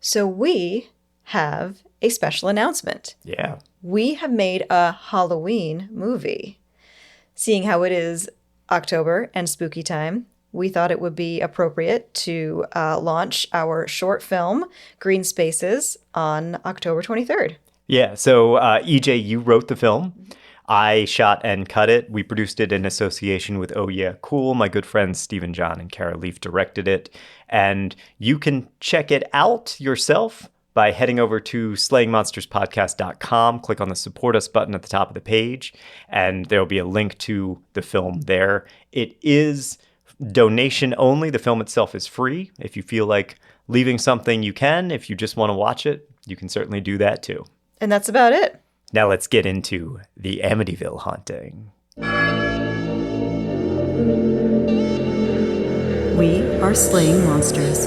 So we have a special announcement. Yeah. We have made a Halloween movie. Seeing how it is October and spooky time, we thought it would be appropriate to launch our short film, Green Spaces, on October 23rd. Yeah. So, EJ, you wrote the film. I shot and cut it. We produced it in association with Oh Yeah Cool. My good friends Stephen John and Kara Leaf directed it. And you can check it out yourself by heading over to slayingmonsterspodcast.com. Click on the Support Us button at the top of the page, and there'll be a link to the film there. It is donation only. The film itself is free. If you feel like leaving something, you can. If you just want to watch it, you can certainly do that too. And that's about it. Now let's get into the Amityville haunting. We are slaying monsters.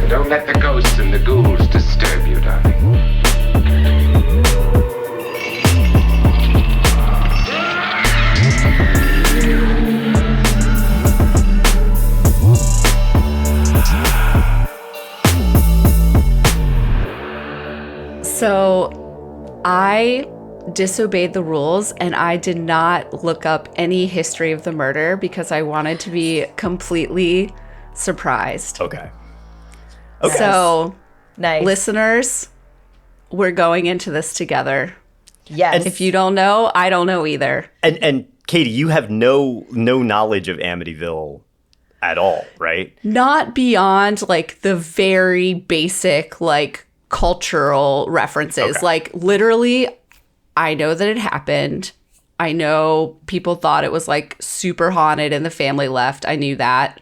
Don't let the ghosts and the ghouls disturb you, darling. So I disobeyed the rules and I did not look up any history of the murder because I wanted to be completely surprised. Okay. So, Nice. listeners, we're going into this together. Yes. If you don't know, I don't know either. And Katie, you have no knowledge of Amityville at all, right? Not beyond like the very basic like cultural references. Okay. Like literally, I know that it happened. I know people thought it was like super haunted and the family left. I knew that.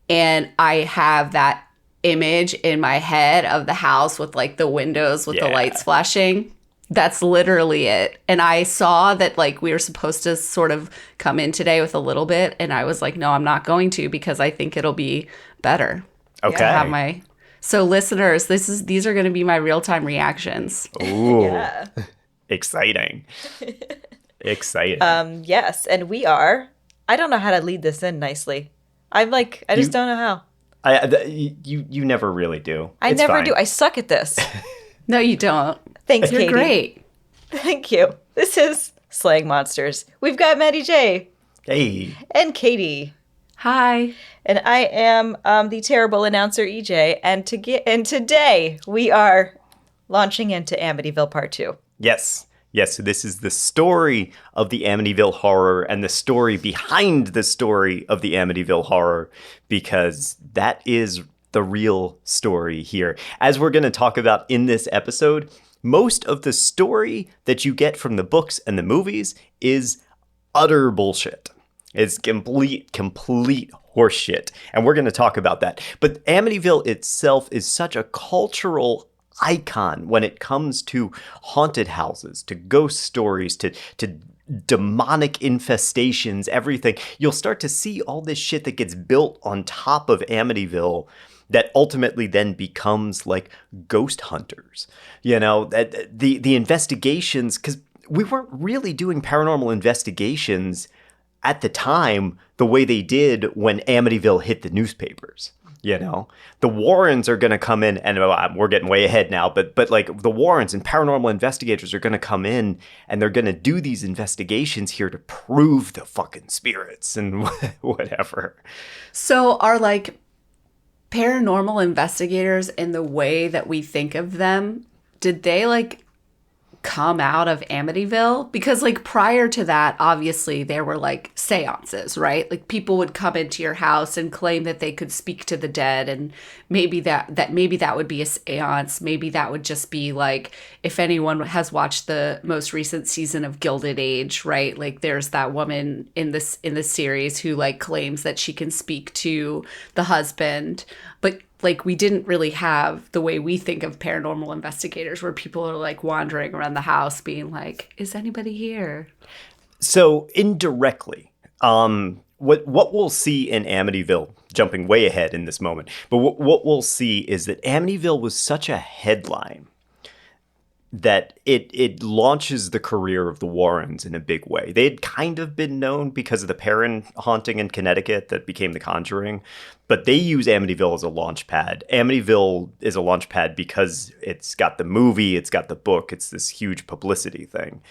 And I have that image in my head of the house with like the windows with the lights flashing. That's literally it. And I saw that like we were supposed to sort of come in today with a little bit. And I was like, no, I'm not going to because I think it'll be better. Okay. To have my... So listeners, these are going to be my real-time reactions. Ooh. Yeah. Exciting. Exciting. Yes. And we are. I don't know how to lead this in nicely. I just don't know how. You never really do. I It's never fine. do. I suck at this. No, you don't. Thanks, You're Katie. great. Thank you. This is Slaying Monsters. We've got Maddie J. Hey. And Katie. Hi. And I am the terrible announcer, EJ. And today we are launching into Amityville Part 2. Yes. Yes, so this is the story of the Amityville Horror and the story behind the story of the Amityville Horror, because that is the real story here. As we're going to talk about in this episode, most of the story that you get from the books and the movies is utter bullshit. It's complete horseshit. And we're going to talk about that. But Amityville itself is such a cultural icon when it comes to haunted houses, to ghost stories, to demonic infestations, everything. You'll start to see all this shit that gets built on top of Amityville that ultimately then becomes like ghost hunters. You know, the investigations, because we weren't really doing paranormal investigations at the time the way they did when Amityville hit the newspapers. You know, the Warrens are going to come in, and we're getting way ahead now, but like the Warrens and paranormal investigators are going to come in and they're going to do these investigations here to prove the fucking spirits and whatever. So are like paranormal investigators in the way that we think of them, did they like come out of Amityville? Because like prior to that, obviously there were like seances, right? Like people would come into your house and claim that they could speak to the dead, and maybe that would be a seance. Maybe that would just be like, if anyone has watched the most recent season of Gilded Age, right? Like there's that woman in this series who like claims that she can speak to the husband, but like we didn't really have the way we think of paranormal investigators where people are like wandering around the house being like, is anybody here? So indirectly, what we'll see in Amityville, jumping way ahead in this moment, but what we'll see is that Amityville was such a headline that it launches the career of the Warrens in a big way. They had kind of been known because of the Perrin haunting in Connecticut that became The Conjuring, but they use Amityville as a launch pad. Amityville is a launch pad because it's got the movie, it's got the book, it's this huge publicity thing.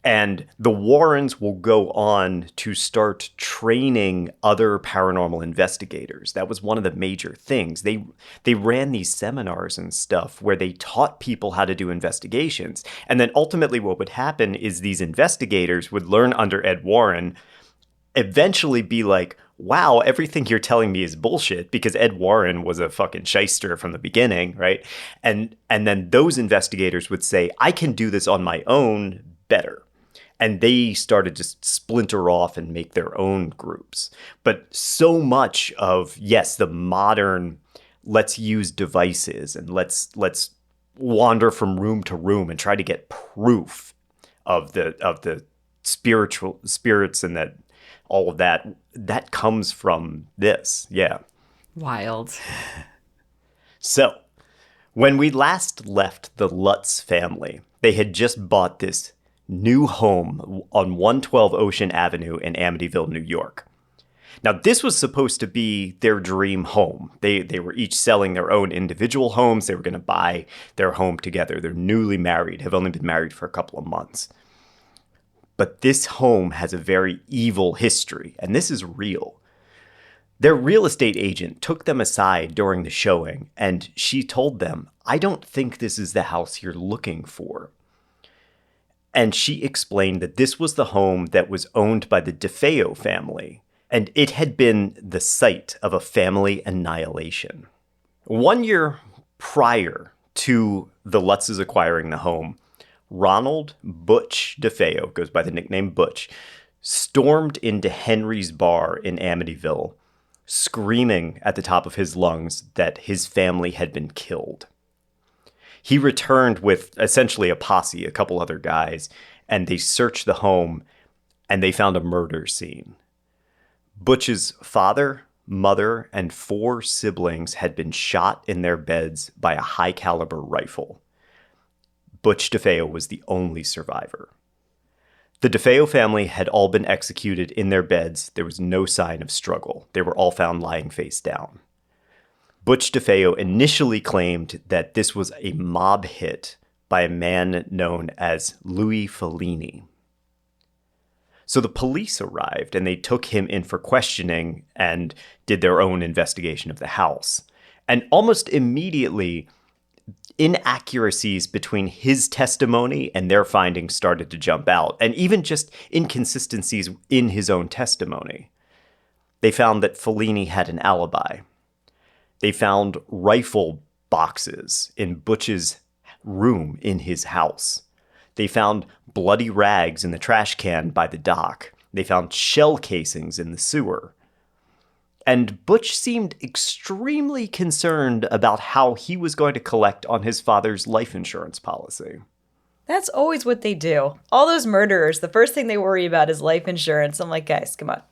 And the Warrens will go on to start training other paranormal investigators. That was one of the major things. They ran these seminars and stuff where they taught people how to do investigations. And then ultimately what would happen is these investigators would learn under Ed Warren, eventually be like, wow, everything you're telling me is bullshit, because Ed Warren was a fucking shyster from the beginning, right? And then those investigators would say, I can do this on my own better. And they started to splinter off and make their own groups. But so much of, yes, the modern, let's use devices and let's wander from room to room and try to get proof of the spiritual spirits and that all of that comes from this. Yeah. Wild. So when we last left the Lutz family, they had just bought this new home on 112 Ocean Avenue in Amityville, New York. Now, this was supposed to be their dream home. They were each selling their own individual homes. They were going to buy their home together. They're newly married, have only been married for a couple of months. But this home has a very evil history, and this is real. Their real estate agent took them aside during the showing, and she told them, I don't think this is the house you're looking for. And she explained that this was the home that was owned by the DeFeo family, and it had been the site of a family annihilation. 1 year prior to the Lutzes acquiring the home, Ronald Butch DeFeo, goes by the nickname Butch, stormed into Henry's bar in Amityville, screaming at the top of his lungs that his family had been killed. He returned with essentially a posse, a couple other guys, and they searched the home, and they found a murder scene. Butch's father, mother, and 4 siblings had been shot in their beds by a high-caliber rifle. Butch DeFeo was the only survivor. The DeFeo family had all been executed in their beds. There was no sign of struggle. They were all found lying face down. Butch DeFeo initially claimed that this was a mob hit by a man known as Louis Fellini. So the police arrived and they took him in for questioning and did their own investigation of the house. And almost immediately, inaccuracies between his testimony and their findings started to jump out, and even just inconsistencies in his own testimony. They found that Fellini had an alibi. They found rifle boxes in Butch's room in his house. They found bloody rags in the trash can by the dock. They found shell casings in the sewer. And Butch seemed extremely concerned about how he was going to collect on his father's life insurance policy. That's always what they do. All those murderers, the first thing they worry about is life insurance. I'm like, guys, come on.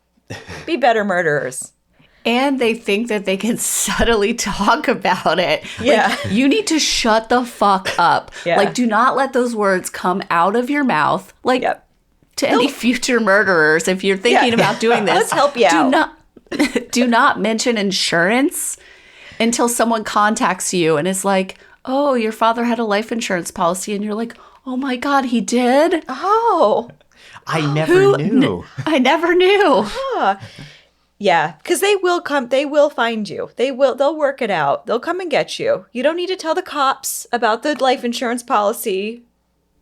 Be better murderers. And they think that they can subtly talk about it. Yeah. Like, you need to shut the fuck up. Yeah. Like, do not let those words come out of your mouth. Like, Yep. to any future murderers, if you're thinking about doing this, Let's help you out. Do not mention insurance until someone contacts you and is like, oh, your father had a life insurance policy. And you're like, oh my God, he did? Oh. I never knew. I never knew. Yeah, because they will come. They will find you. They'll work it out. They'll come and get you. You don't need to tell the cops about the life insurance policy.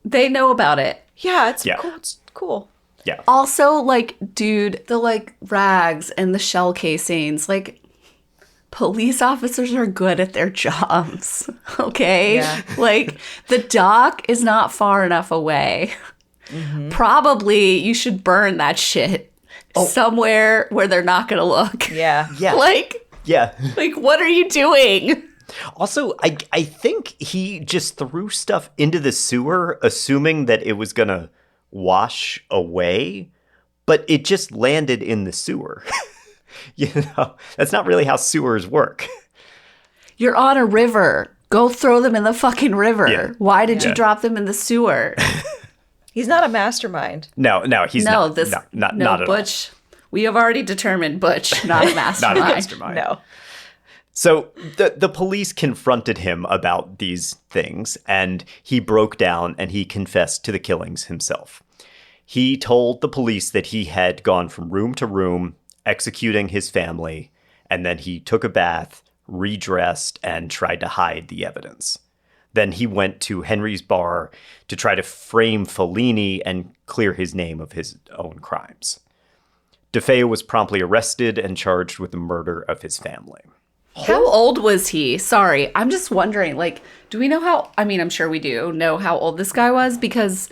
They know about it. Yeah, it's Yeah. cool. It's cool. Yeah. Also, like, dude, the, like, rags and the shell casings, like, police officers are good at their jobs, okay? Yeah. Like, the dock is not far enough away. Mm-hmm. Probably you should burn that shit somewhere where they're not going to look. Yeah. Yeah. Like, what are you doing? Also, I think he just threw stuff into the sewer, assuming that it was going to wash away, but it just landed in the sewer. You know, that's not really how sewers work. You're on a river. Go throw them in the fucking river. Yeah. Why did you drop them in the sewer? He's not a mastermind. No, he's not. Not at Butch. We have already determined Butch, not a all. mastermind. Not a mastermind. No. So the police confronted him about these things, and he broke down and he confessed to the killings himself. He told the police that he had gone from room to room executing his family, and then he took a bath, redressed, and tried to hide the evidence. Then he went to Henry's bar to try to frame Fellini and clear his name of his own crimes. DeFeo was promptly arrested and charged with the murder of his family. How old was he? Sorry, I'm just wondering, like, do we know how, I mean, I'm sure we do know how old this guy was because,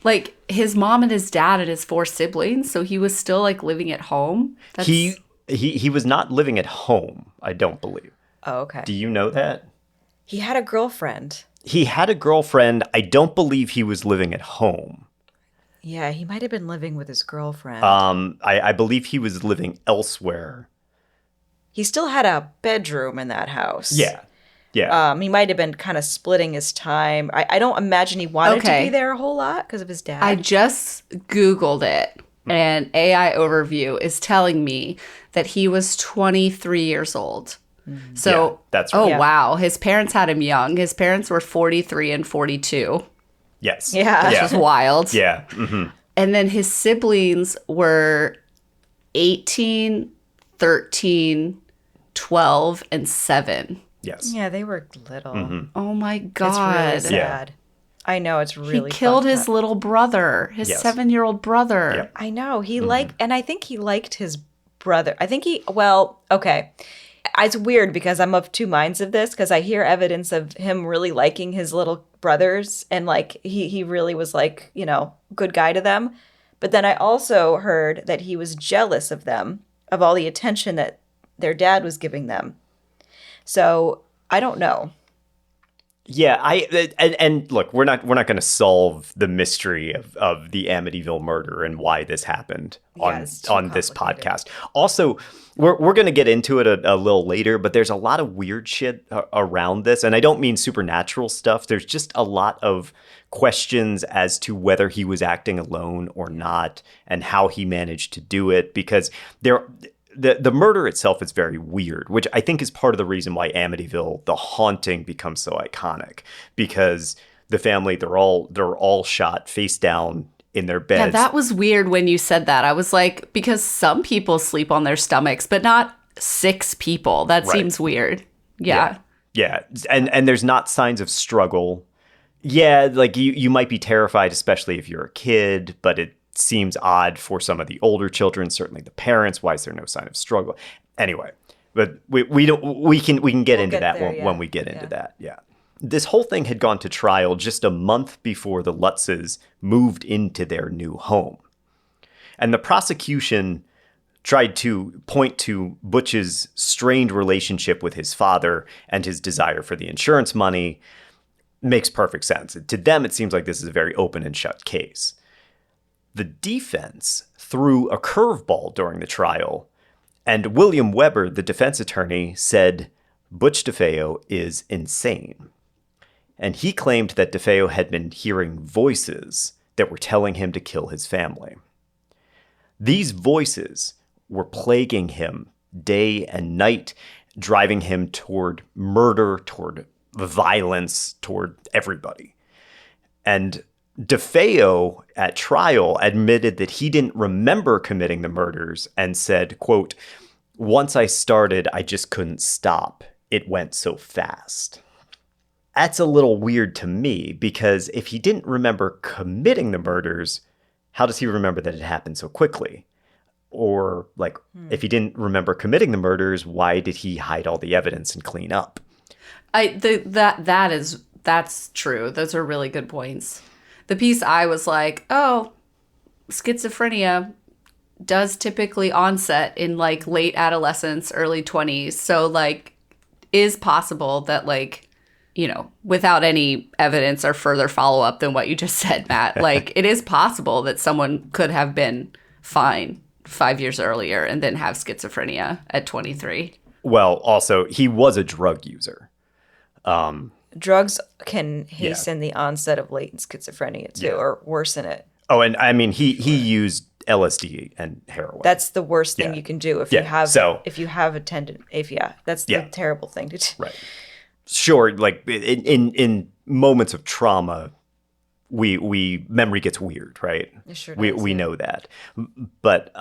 like, his mom and his dad and his 4 siblings, so he was still, like, living at home? He was not living at home, I don't believe. Oh, okay. Do you know that? He had a girlfriend. He had a girlfriend. I don't believe he was living at home. Yeah, he might have been living with his girlfriend. I believe he was living elsewhere. He still had a bedroom in that house. Yeah. He might have been kind of splitting his time. I don't imagine he wanted to Okay. be there a whole lot because of his dad. I just Googled it, and AI Overview is telling me that he was 23 years old. So, Yeah, that's right. oh, Yeah. wow. His parents had him young. His parents were 43 and 42. Yes. Yeah. Which was wild. Yeah. Mm-hmm. And then his siblings were 18, 13, 12, and 7. Yes. Yeah, they were little. Oh my It's God. really sad. I know, it's really He killed fucked his up. little brother, his Yes. 7-year-old brother. Yep. I know. He liked, and I think he liked his brother. I think okay. It's weird because I'm of two minds of this because I hear evidence of him really liking his little brothers and like he really was like, good guy to them. But then I also heard that he was jealous of them, of all the attention that their dad was giving them. So I don't know. Yeah, and look, we're not going to solve the mystery of the Amityville murder and why this happened it's too on this complicated. podcast. Also, we're going to get into it a little later, but there's a lot of weird shit around this, and I don't mean supernatural stuff. There's just a lot of questions as to whether he was acting alone or not, and how he managed to do it, because the murder itself is very weird, which I think is part of the reason why Amityville, the haunting, becomes so iconic, because the family, they're all shot face down in their beds. Yeah, that was weird when you said that. I was like, because some people sleep on their stomachs, but not 6 people. That Right. seems weird. Yeah. Yeah, and there's not signs of struggle. Yeah, like you might be terrified, especially if you're a kid, but it seems odd for some of the older children, certainly the parents. Why is there no sign of struggle? Anyway, but we can get into get that there, when we get into that. Yeah. This whole thing had gone to trial just a month before the Lutzes moved into their new home. And the prosecution tried to point to Butch's strained relationship with his father and his desire for the insurance money. Makes perfect sense. To them, it seems like this is a very open and shut case. The defense threw a curveball during the trial, and William Weber, the defense attorney, said Butch DeFeo is insane. And he claimed that DeFeo had been hearing voices that were telling him to kill his family. These voices were plaguing him day and night, driving him toward murder, toward violence, toward everybody. And DeFeo at trial admitted that he didn't remember committing the murders and said, quote, "Once I started, I just couldn't stop. It went so fast." That's a little weird to me, because if he didn't remember committing the murders, how does he remember that it happened so quickly? Or like, if he didn't remember committing the murders, why did he hide all the evidence and clean up? That's true. Those are really good points. The piece I was like, oh, schizophrenia does typically onset in like late adolescence, early 20s. So like, is possible that like, without any evidence or further follow up than what you just said, Matt, like it is possible that someone could have been fine 5 years earlier and then have schizophrenia at 23. Well, also, he was a drug user. Drugs can hasten the onset of latent schizophrenia too, or worsen it. Oh, and I mean, he used LSD and heroin. That's the worst thing you can do if you have a tendon. That's the terrible thing to do. Right. Sure, like in moments of trauma, we memory gets weird, right? It sure we does, know that, but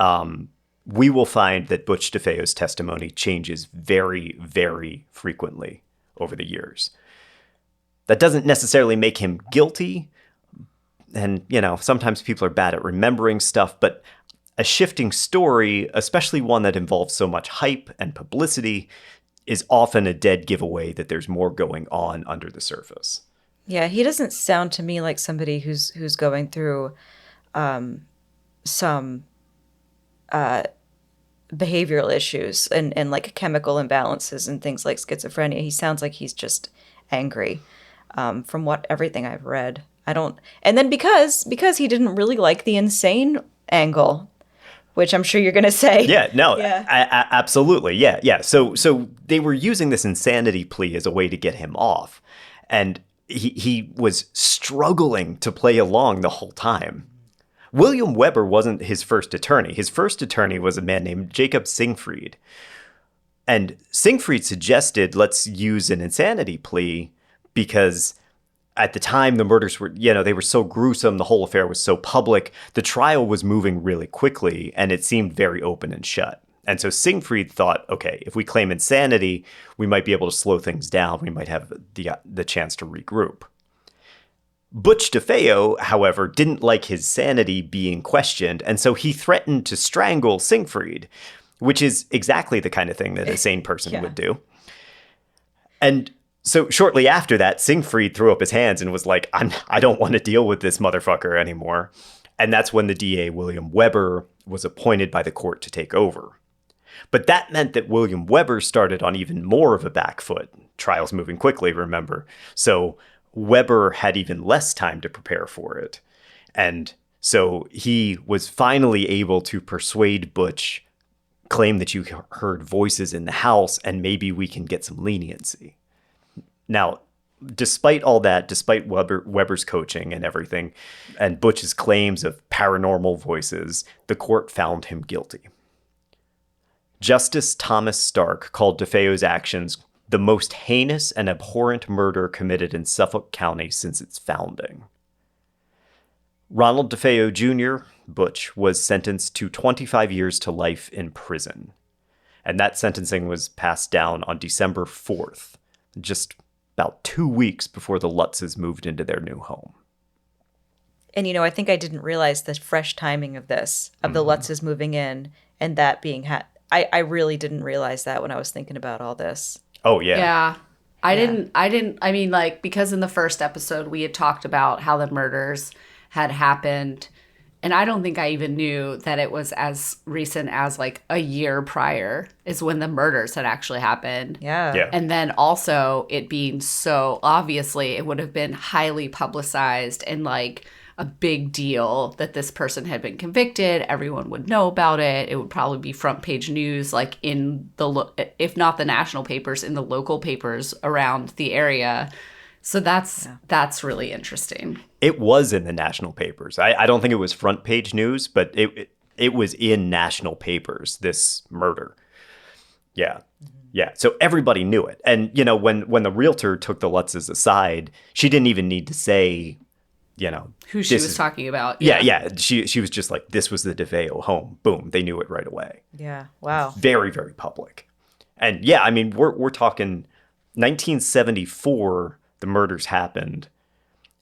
we will find that Butch DeFeo's testimony changes very, very frequently over the years. That doesn't necessarily make him guilty. And, sometimes people are bad at remembering stuff, but a shifting story, especially one that involves so much hype and publicity, is often a dead giveaway that there's more going on under the surface. Yeah, he doesn't sound to me like somebody who's going through some behavioral issues and like chemical imbalances and things like schizophrenia. He sounds like he's just angry. From everything I've read. And then because he didn't really like the insane angle, which I'm sure you're going to say. Yeah, no, absolutely. Yeah. So they were using this insanity plea as a way to get him off. And he was struggling to play along the whole time. William Weber wasn't his first attorney. His first attorney was a man named Jacob Singfried. And Singfried suggested, let's use an insanity plea because at the time the murders were, they were so gruesome, the whole affair was so public, the trial was moving really quickly, and it seemed very open and shut. And so Singfried thought, okay, if we claim insanity, we might be able to slow things down. We might have the chance to regroup. Butch DeFeo, however, didn't like his sanity being questioned, and so he threatened to strangle Singfried, which is exactly the kind of thing that a sane person would do. And so shortly after that, Singfried threw up his hands and was like, I don't want to deal with this motherfucker anymore. And that's when the DA, William Weber, was appointed by the court to take over. But that meant that William Weber started on even more of a back foot. Trials moving quickly, remember. So Weber had even less time to prepare for it. And so he was finally able to persuade Butch, claim that you heard voices in the house, and maybe we can get some leniency. Now, despite all that, despite Weber's coaching and everything, and Butch's claims of paranormal voices, the court found him guilty. Justice Thomas Stark called DeFeo's actions the most heinous and abhorrent murder committed in Suffolk County since its founding. Ronald DeFeo Jr., Butch, was sentenced to 25 years to life in prison. And that sentencing was passed down on December 4th, just about 2 weeks before the Lutzes moved into their new home. And, I think I didn't realize the fresh timing of this, of the Lutzes moving in and that being I really didn't realize that when I was thinking about all this. Oh, yeah. Yeah. I mean, like, because in the first episode we had talked about how the murders had happened, and I don't think I even knew that it was as recent as like a year prior is when the murders had actually happened. Yeah. And then also it being so obviously it would have been highly publicized and like a big deal that this person had been convicted. Everyone would know about it. It would probably be front page news, like in if not the national papers, in the local papers around the area. So that's really interesting. It was in the national papers. I don't think it was front page news, but it was in national papers, this murder. Yeah. Yeah. So everybody knew it. And, when the realtor took the Lutzes aside, she didn't even need to say, who she was talking about. Yeah. She was just like, this was the DeFeo home. Boom. They knew it right away. Yeah. Wow. Very, very public. And yeah, I mean, we're talking 1974, the murders happened.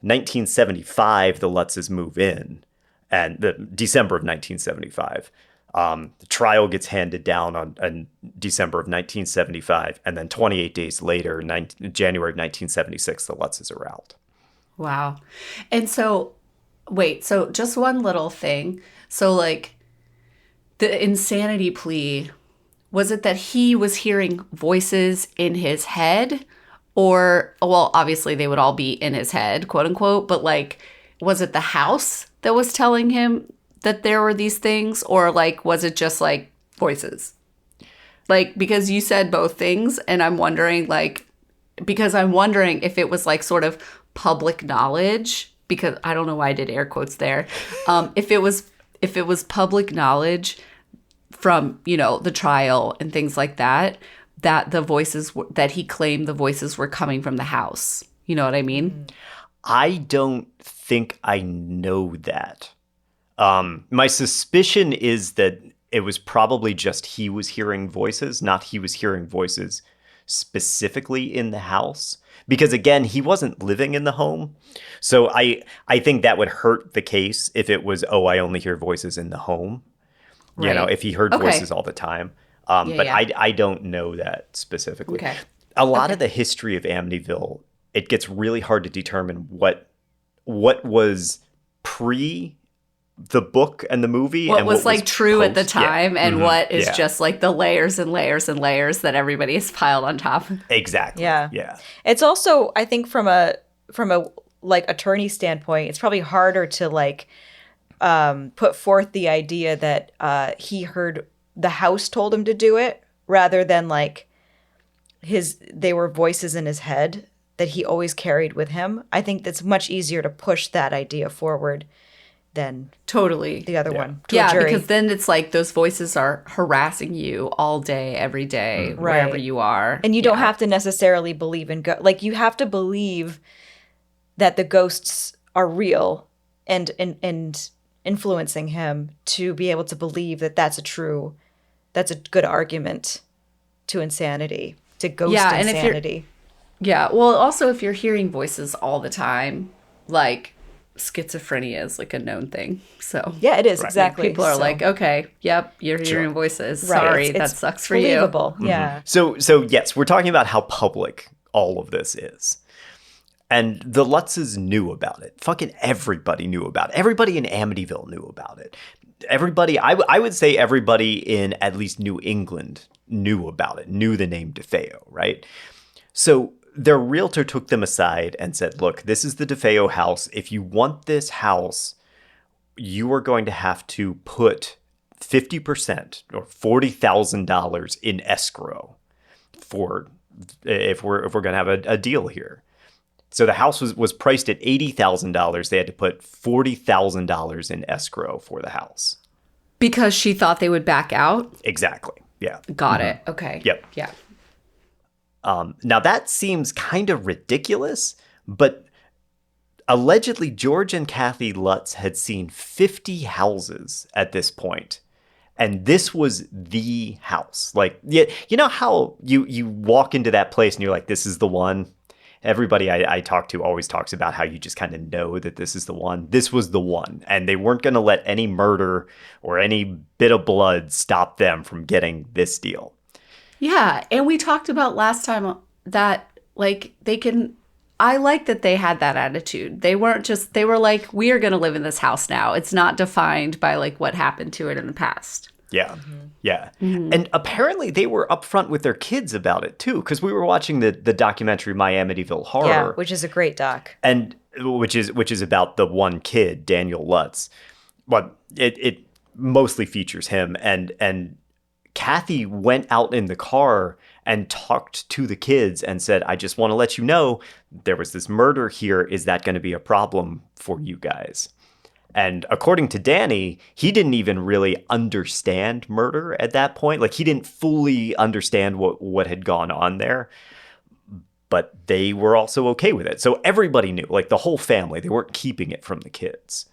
1975, the Lutzes move in, and December of 1975. The trial gets handed down on December of 1975, and then 28 days later, January of 1976, the Lutzes are out. Wow. And so, wait, so just one little thing. So, like, the insanity plea, was it that he was hearing voices in his head? Or, well, obviously they would all be in his head, quote unquote, but like, was it the house that was telling him that there were these things? Or like, was it just like voices? Like, because you said both things, and I'm wondering, like, because I'm wondering if it was like sort of public knowledge, because I don't know why I did air quotes there. If it was public knowledge from, you know, the trial and things like that, that the voices that he claimed the voices were coming from the house. You know what I mean? I don't think I know that. My suspicion is that it was probably just he was hearing voices, not he was hearing voices specifically in the house. Because again, he wasn't living in the home. So I think that would hurt the case if it was, oh, I only hear voices in the home. Right. You know, if he heard Okay. voices all the time. But yeah. I don't know that specifically. Okay. A lot of the history of Amityville, it gets really hard to determine what was pre the book and the movie, What and was like true at the post. Yeah. time and what is Yeah. just like the layers and layers and layers that everybody has piled on top. Exactly. Yeah. Yeah. It's also, I think, from a like attorney standpoint, it's probably harder to like put forth the idea that he heard the house told him to do it, rather than like they were voices in his head that he always carried with him. I think that's much easier to push that idea forward than Totally. the other one to a Yeah, jury. because then it's like those voices are harassing you all day, every day, wherever Right. you are. And you don't have to necessarily believe in like you have to believe that the ghosts are real and influencing him to be able to believe that that's a good argument to insanity, to ghost and if you're- insanity. Yeah. Well, also, if you're hearing voices all the time, like schizophrenia is like a known thing. So Yeah, it is exactly. people are So- like, okay, yep, you're hearing voices. Right, Sorry, it's that sucks for believable. you. Yeah. So yes, we're talking about how public all of this is. And the Lutzes knew about it. Fucking everybody knew about it. Everybody in Amityville knew about it. Everybody, I would say everybody in at least New England knew about it, knew the name DeFeo, right? So their realtor took them aside and said, look, this is the DeFeo house. If you want this house, you are going to have to put 50% or $40,000 in escrow for if we're going to have a deal here. So the house was priced at $80,000. They had to put $40,000 in escrow for the house. Because she thought they would back out. Exactly. Yeah. Got it. Okay. Yep. Yeah. Now that seems kind of ridiculous, but allegedly George and Kathy Lutz had seen 50 houses at this point. And this was the house. Like, yeah, you know how you walk into that place and you're like, this is the one? Everybody I talk to always talks about how you just kind of know that this is the one. This was the one. And they weren't going to let any murder or any bit of blood stop them from getting this deal. Yeah. And we talked about last time that, like, I like that they had that attitude. They were like, we are going to live in this house now. It's not defined by, like, what happened to it in the past. Yeah. Mm-hmm. Yeah. Mm-hmm. And apparently they were upfront with their kids about it too, because we were watching the documentary My Amityville Horror. Yeah, which is a great doc. And which is about the one kid, Daniel Lutz. But it mostly features him, and Kathy went out in the car and talked to the kids and said, I just want to let you know there was this murder here. Is that going to be a problem for you guys? And according to Danny, he didn't even really understand murder at that point. Like, he didn't fully understand what had gone on there. But they were also okay with it. So everybody knew, like the whole family, they weren't keeping it from the kids.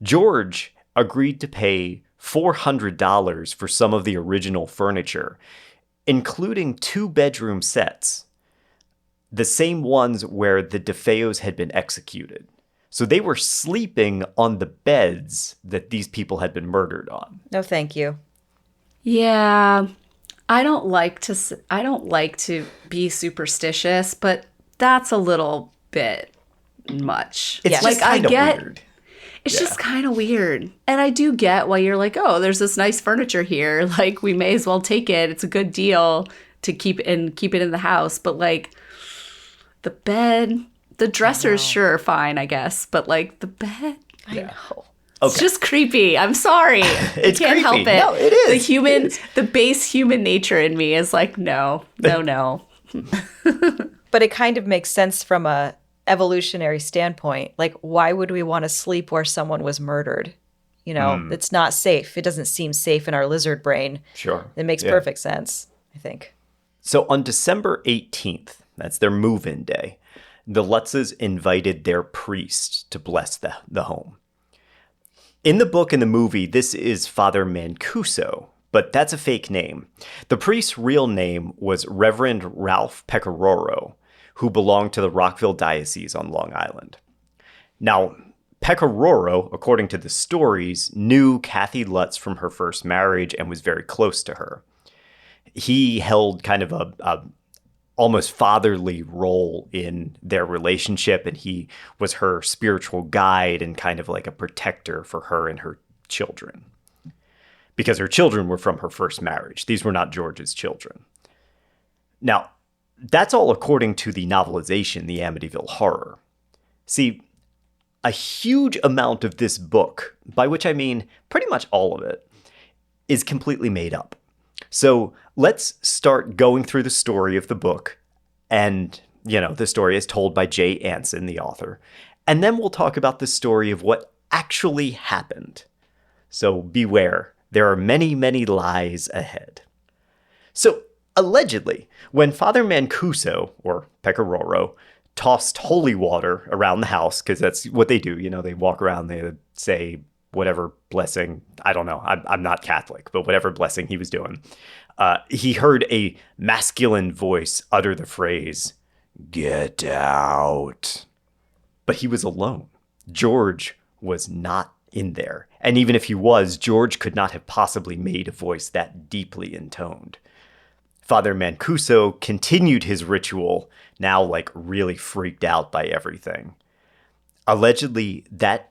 George agreed to pay $400 for some of the original furniture, including 2-bedroom sets, the same ones where the DeFeos had been executed. So they were sleeping on the beds that these people had been murdered on. No, thank you. Yeah. I don't like to be superstitious, but that's a little bit much. It's just kind of weird. It's just kind of weird. And I do get why you're like, oh, there's this nice furniture here. Like, we may as well take it. It's a good deal to keep it in the house. But, like, the bed, the dresser's sure fine, I guess. But, like, the bed, I know. it's just creepy. I'm sorry. It's I can't help creepy. it. No, it is. The base human nature in me is like, no. But it kind of makes sense from a evolutionary standpoint. Like, why would we want to sleep where someone was murdered? You know, it's not safe. It doesn't seem safe in our lizard brain. Sure. It makes perfect sense, I think. So on December 18th, that's their move-in day, the Lutzes invited their priest to bless the home. In the book and the movie, this is Father Mancuso, but that's a fake name. The priest's real name was Reverend Ralph Pecoraro, who belonged to the Rockville Diocese on Long Island. Now, Pecoraro, according to the stories, knew Kathy Lutz from her first marriage and was very close to her. He held kind of a almost fatherly role in their relationship, and he was her spiritual guide and kind of like a protector for her and her children. Because her children were from her first marriage. These were not George's children. Now, that's all according to the novelization, The Amityville Horror. See, a huge amount of this book, by which I mean pretty much all of it, is completely made up. So let's start going through the story of the book. And, the story is told by Jay Anson, the author. And then we'll talk about the story of what actually happened. So beware, there are many, many lies ahead. So allegedly, when Father Mancuso, or Pecoraro, tossed holy water around the house, because that's what they do, they walk around, they say whatever blessing, I don't know, I'm not Catholic, but whatever blessing he was doing, he heard a masculine voice utter the phrase, "Get out." But he was alone. George was not in there. And even if he was, George could not have possibly made a voice that deeply intoned. Father Mancuso continued his ritual, now really freaked out by everything. Allegedly, that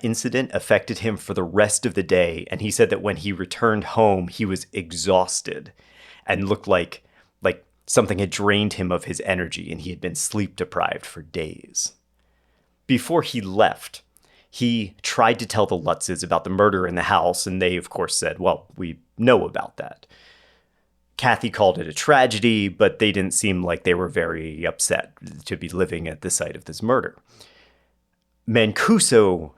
incident affected him for the rest of the day, and he said that when he returned home, he was exhausted and looked like something had drained him of his energy, and he had been sleep deprived for days. Before he left, he tried to tell the Lutzes about the murder in the house, and they, of course, said, well, we know about that. Kathy called it a tragedy, but they didn't seem like they were very upset to be living at the site of this murder. Mancuso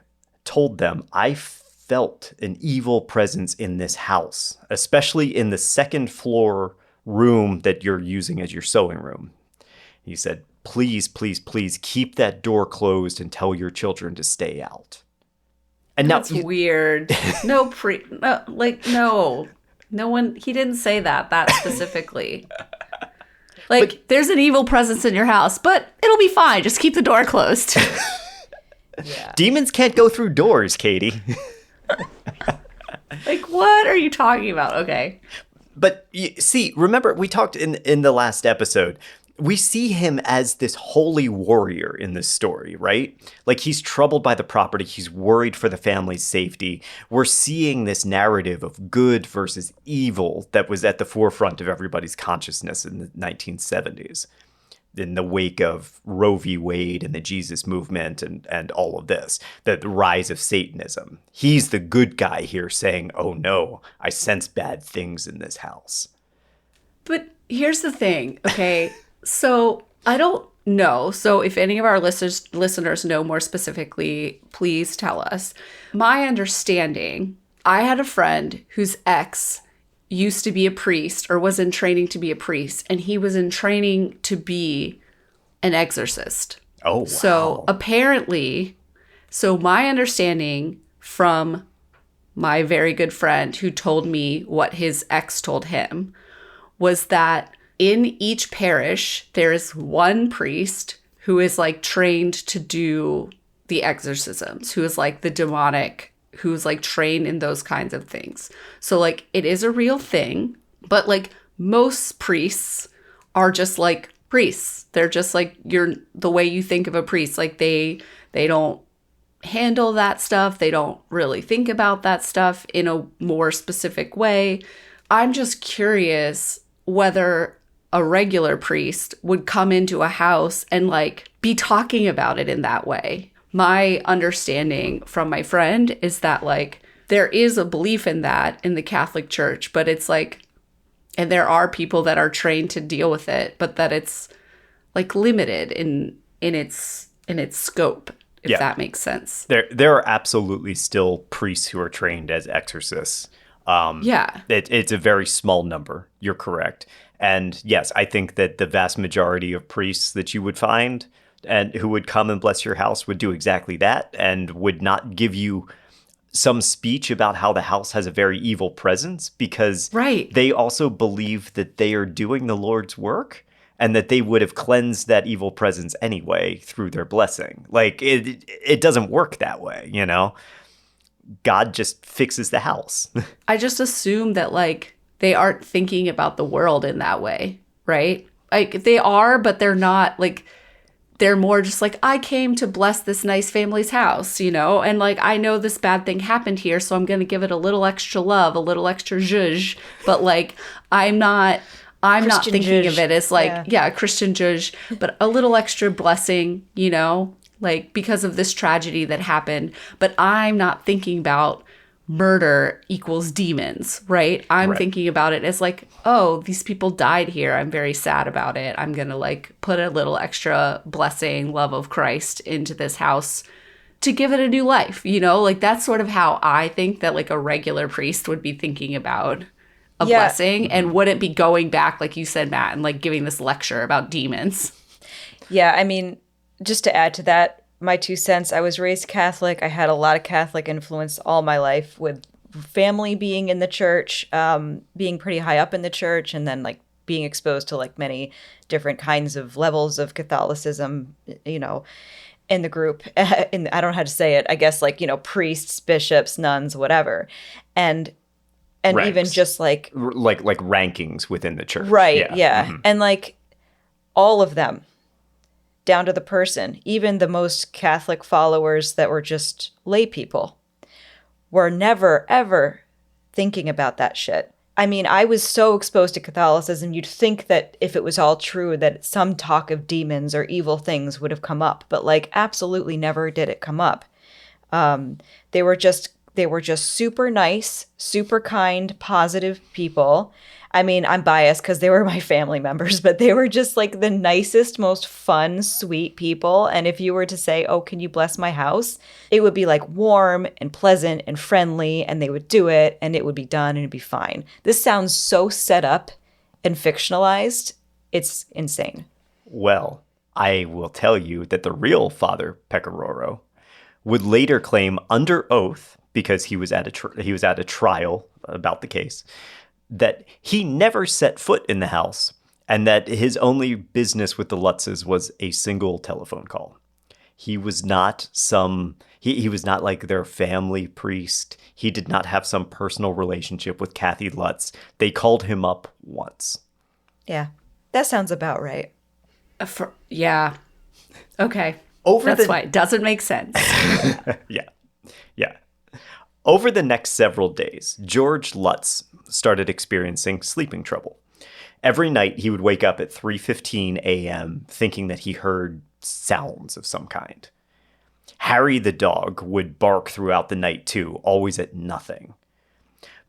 told them, "I felt an evil presence in this house, especially in the second floor room that you're using as your sewing room." He said, "Please, please, please keep that door closed and tell your children to stay out." And that's weird. No. No one, he didn't say that specifically. There's an evil presence in your house, but it'll be fine. Just keep the door closed. Yeah. Demons can't go through doors, Katie. What are you talking about? Okay. But see, remember, we talked in the last episode, we see him as this holy warrior in this story, right? He's troubled by the property. He's worried for the family's safety. We're seeing this narrative of good versus evil that was at the forefront of everybody's consciousness in the 1970s. In the wake of Roe v. Wade and the Jesus movement and all of this, the rise of Satanism. He's the good guy here saying, oh no, I sense bad things in this house. But here's the thing, okay? So I don't know. So if any of our listeners know more specifically, please tell us. My understanding, I had a friend whose ex used to be a priest or was in training to be a priest, and he was in training to be an exorcist. Oh, wow. So apparently, my understanding from my very good friend who told me what his ex told him was that in each parish, there is one priest who is trained to do the exorcisms, who is the demonic, who's trained in those kinds of things. So it is a real thing, but most priests are just priests. They're just the way you think of a priest. They don't handle that stuff. They don't really think about that stuff in a more specific way. I'm just curious whether a regular priest would come into a house and be talking about it in that way. My understanding from my friend is that there is a belief in that in the Catholic Church, but it's and there are people that are trained to deal with it, but that it's like limited in its scope, if that makes sense. There are absolutely still priests who are trained as exorcists. It's a very small number. You're correct. And yes, I think that the vast majority of priests that you would find and who would come and bless your house would do exactly that and would not give you some speech about how the house has a very evil presence, because they also believe that they are doing the Lord's work and that they would have cleansed that evil presence anyway through their blessing. Like, it doesn't work that way, you know? God just fixes the house. I just assume that, like, they aren't thinking about the world in that way, right? Like, they are, but they're not, like, they're more just like, I came to bless this nice family's house, you know? And, like, I know this bad thing happened here, so I'm going to give it a little extra love, a little extra zhuzh. But, like, I'm not thinking zhuzh. of it as, like, Christian zhuzh, but a little extra blessing, you know? Like, because of this tragedy that happened. But I'm not thinking about murder equals demons, right? I'm thinking about it as like, oh, these people died here. I'm very sad about it. I'm going to like put a little extra blessing, love of Christ into this house to give it a new life, you know? Like, that's sort of how I think that like a regular priest would be thinking about a blessing, and wouldn't be going back, like you said, Matt, and like giving this lecture about demons. Yeah, I mean, just to add to that, my 2 cents, I was raised Catholic. I had a lot of Catholic influence all my life, with family being in the church, being pretty high up in the church, and then like being exposed to like many different kinds of levels of Catholicism, you know, in the group. I don't know how to say it. I guess like, you know, priests, bishops, nuns, whatever. And ranks. Even just like rankings within the church. Right. Yeah. Mm-hmm. And like all of them, down to the person, even the most Catholic followers that were just lay people, were never, ever thinking about that shit. I mean, I was so exposed to Catholicism, you'd think that if it was all true, that some talk of demons or evil things would have come up, but like absolutely never did it come up. They were just super nice, super kind, positive people. I mean, I'm biased because they were my family members, but they were just like the nicest, most fun, sweet people. And if you were to say, oh, can you bless my house? It would be like warm and pleasant and friendly, and they would do it and it would be done and it'd be fine. This sounds so set up and fictionalized. It's insane. Well, I will tell you that the real Father Pecoraro would later claim under oath, because he was at a trial about the case, that he never set foot in the house, and that his only business with the Lutzes was a single telephone call. He was not he was not like their family priest. He did not have some personal relationship with Kathy Lutz. They called him up once. Yeah, that sounds about right. Yeah. Okay. That's why it doesn't make sense. Yeah. Over the next several days, George Lutz started experiencing sleeping trouble. Every night he would wake up at 3:15 a.m. thinking that he heard sounds of some kind. Harry the dog would bark throughout the night too, always at nothing.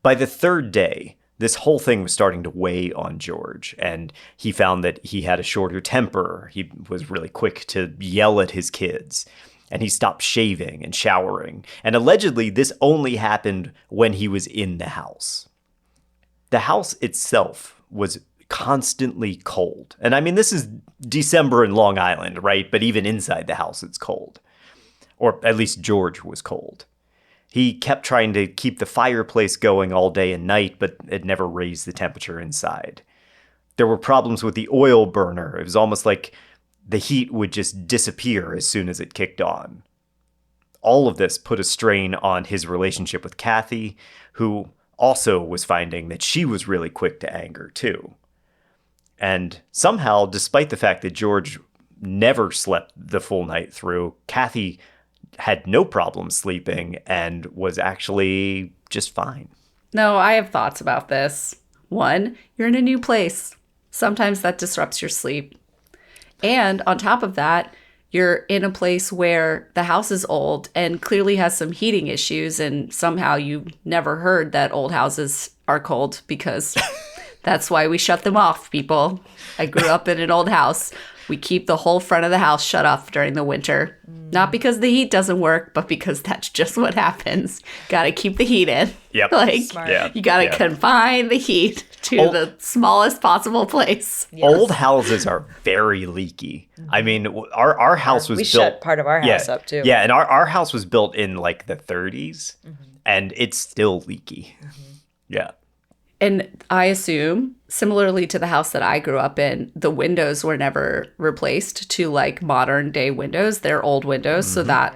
By the third day, this whole thing was starting to weigh on George, and he found that he had a shorter temper. He was really quick to yell at his kids. And he stopped shaving and showering. And allegedly, this only happened when he was in the house. The house itself was constantly cold. And I mean, this is December in Long Island, right? But even inside the house, it's cold. Or at least George was cold. He kept trying to keep the fireplace going all day and night, but it never raised the temperature inside. There were problems with the oil burner. It was almost like the heat would just disappear as soon as it kicked on. All of this put a strain on his relationship with Kathy, who also was finding that she was really quick to anger too. And somehow, despite the fact that George never slept the full night through, Kathy had no problem sleeping and was actually just fine. No, I have thoughts about this. One, you're in a new place. Sometimes that disrupts your sleep. And on top of that, you're in a place where the house is old and clearly has some heating issues, and somehow you never heard that old houses are cold, because that's why we shut them off, people. I grew up in an old house. We keep the whole front of the house shut off during the winter. Not because the heat doesn't work, but because that's just what happens. Got to keep the heat in. Yep. Like, Smart. you got to confine the heat to the smallest possible place. Old houses are very leaky. I mean, our house was We built. shut part of our house up, too. Yeah, and our house was built in like the 30s, and it's still leaky. Yeah. And I assume, similarly to the house that I grew up in, the windows were never replaced to like modern day windows. They're old windows. So that,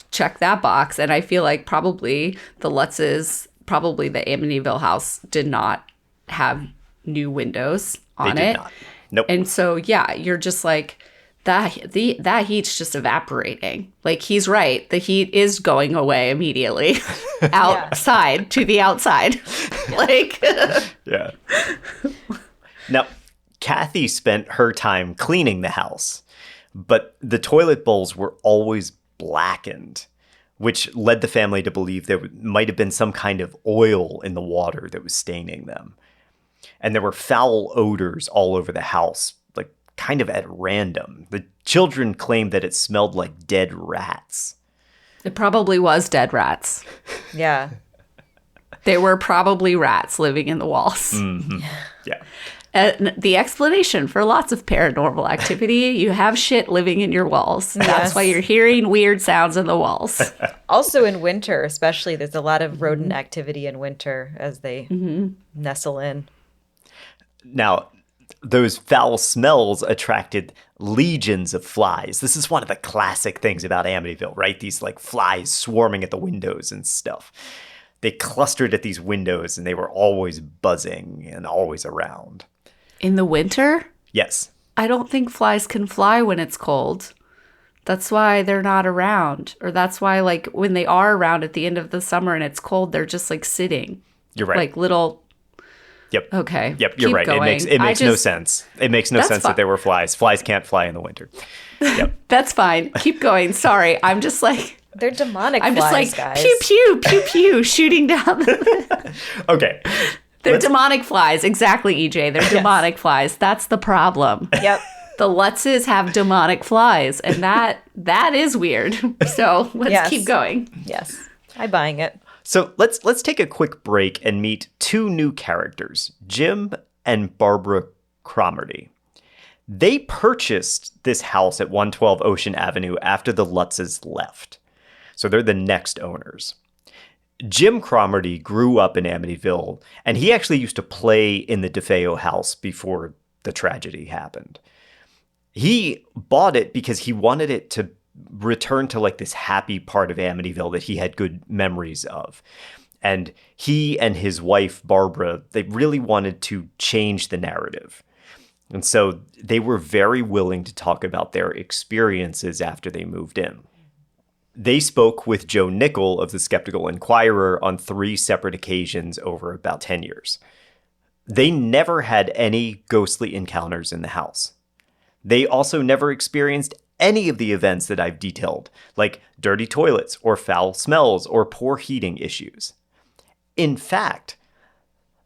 check that box. And I feel like probably the Lutz's, probably the Amityville house did not have new windows on They did it. not. Nope. And so, yeah, you're just like, that heat's just evaporating. Like, he's right. The heat is going away immediately outside to the outside. Like, Yeah. Now, Kathy spent her time cleaning the house, but the toilet bowls were always blackened, which led the family to believe there might have been some kind of oil in the water that was staining them. And there were foul odors all over the house, like kind of at random. The children claimed that it smelled like dead rats. it probably was dead rats. Yeah. They were probably rats living in the walls. Yeah. And the explanation for lots of paranormal activity, you have shit living in your walls. That's Yes. why you're hearing weird sounds in the walls. Also in winter, especially, there's a lot of rodent activity in winter as they nestle in. Now, those foul smells attracted legions of flies. This is one of the classic things about Amityville, right? These like flies swarming at the windows and stuff. They clustered at these windows and they were always buzzing and always around. In the winter, Yes. I don't think flies can fly when it's cold. That's why they're not around. Or that's why, like, when they are around at the end of the summer and it's cold, they're just, like, sitting. You're right. Like little... Yep. Okay. Yep, you're keep right. going. It makes no just- sense. It makes no That's sense fine. that there were flies. Flies can't fly in the winter. Yep. That's fine. Keep going. Sorry. I'm just like... They're demonic I'm flies, just like, guys. pew, pew, pew, pew, shooting down. Okay. They're demonic flies. Exactly, EJ. They're demonic flies. That's the problem. Yep. The Lutzes have demonic flies, and that is weird. So let's Yes. keep going. Yes. I'm buying it. So let's take a quick break and meet two new characters, Jim and Barbara Cromarty. They purchased this house at 112 Ocean Avenue after the Lutzes left. So they're the next owners. Jim Cromarty grew up in Amityville, and he actually used to play in the DeFeo house before the tragedy happened. He bought it because he wanted it to return to like this happy part of Amityville that he had good memories of. And he and his wife, Barbara, they really wanted to change the narrative. And so they were very willing to talk about their experiences after they moved in. They spoke with Joe Nickel of the Skeptical Inquirer on 3 separate occasions over about 10 years. They never had any ghostly encounters in the house. They also never experienced any of the events that I've detailed, like dirty toilets or foul smells or poor heating issues. In fact,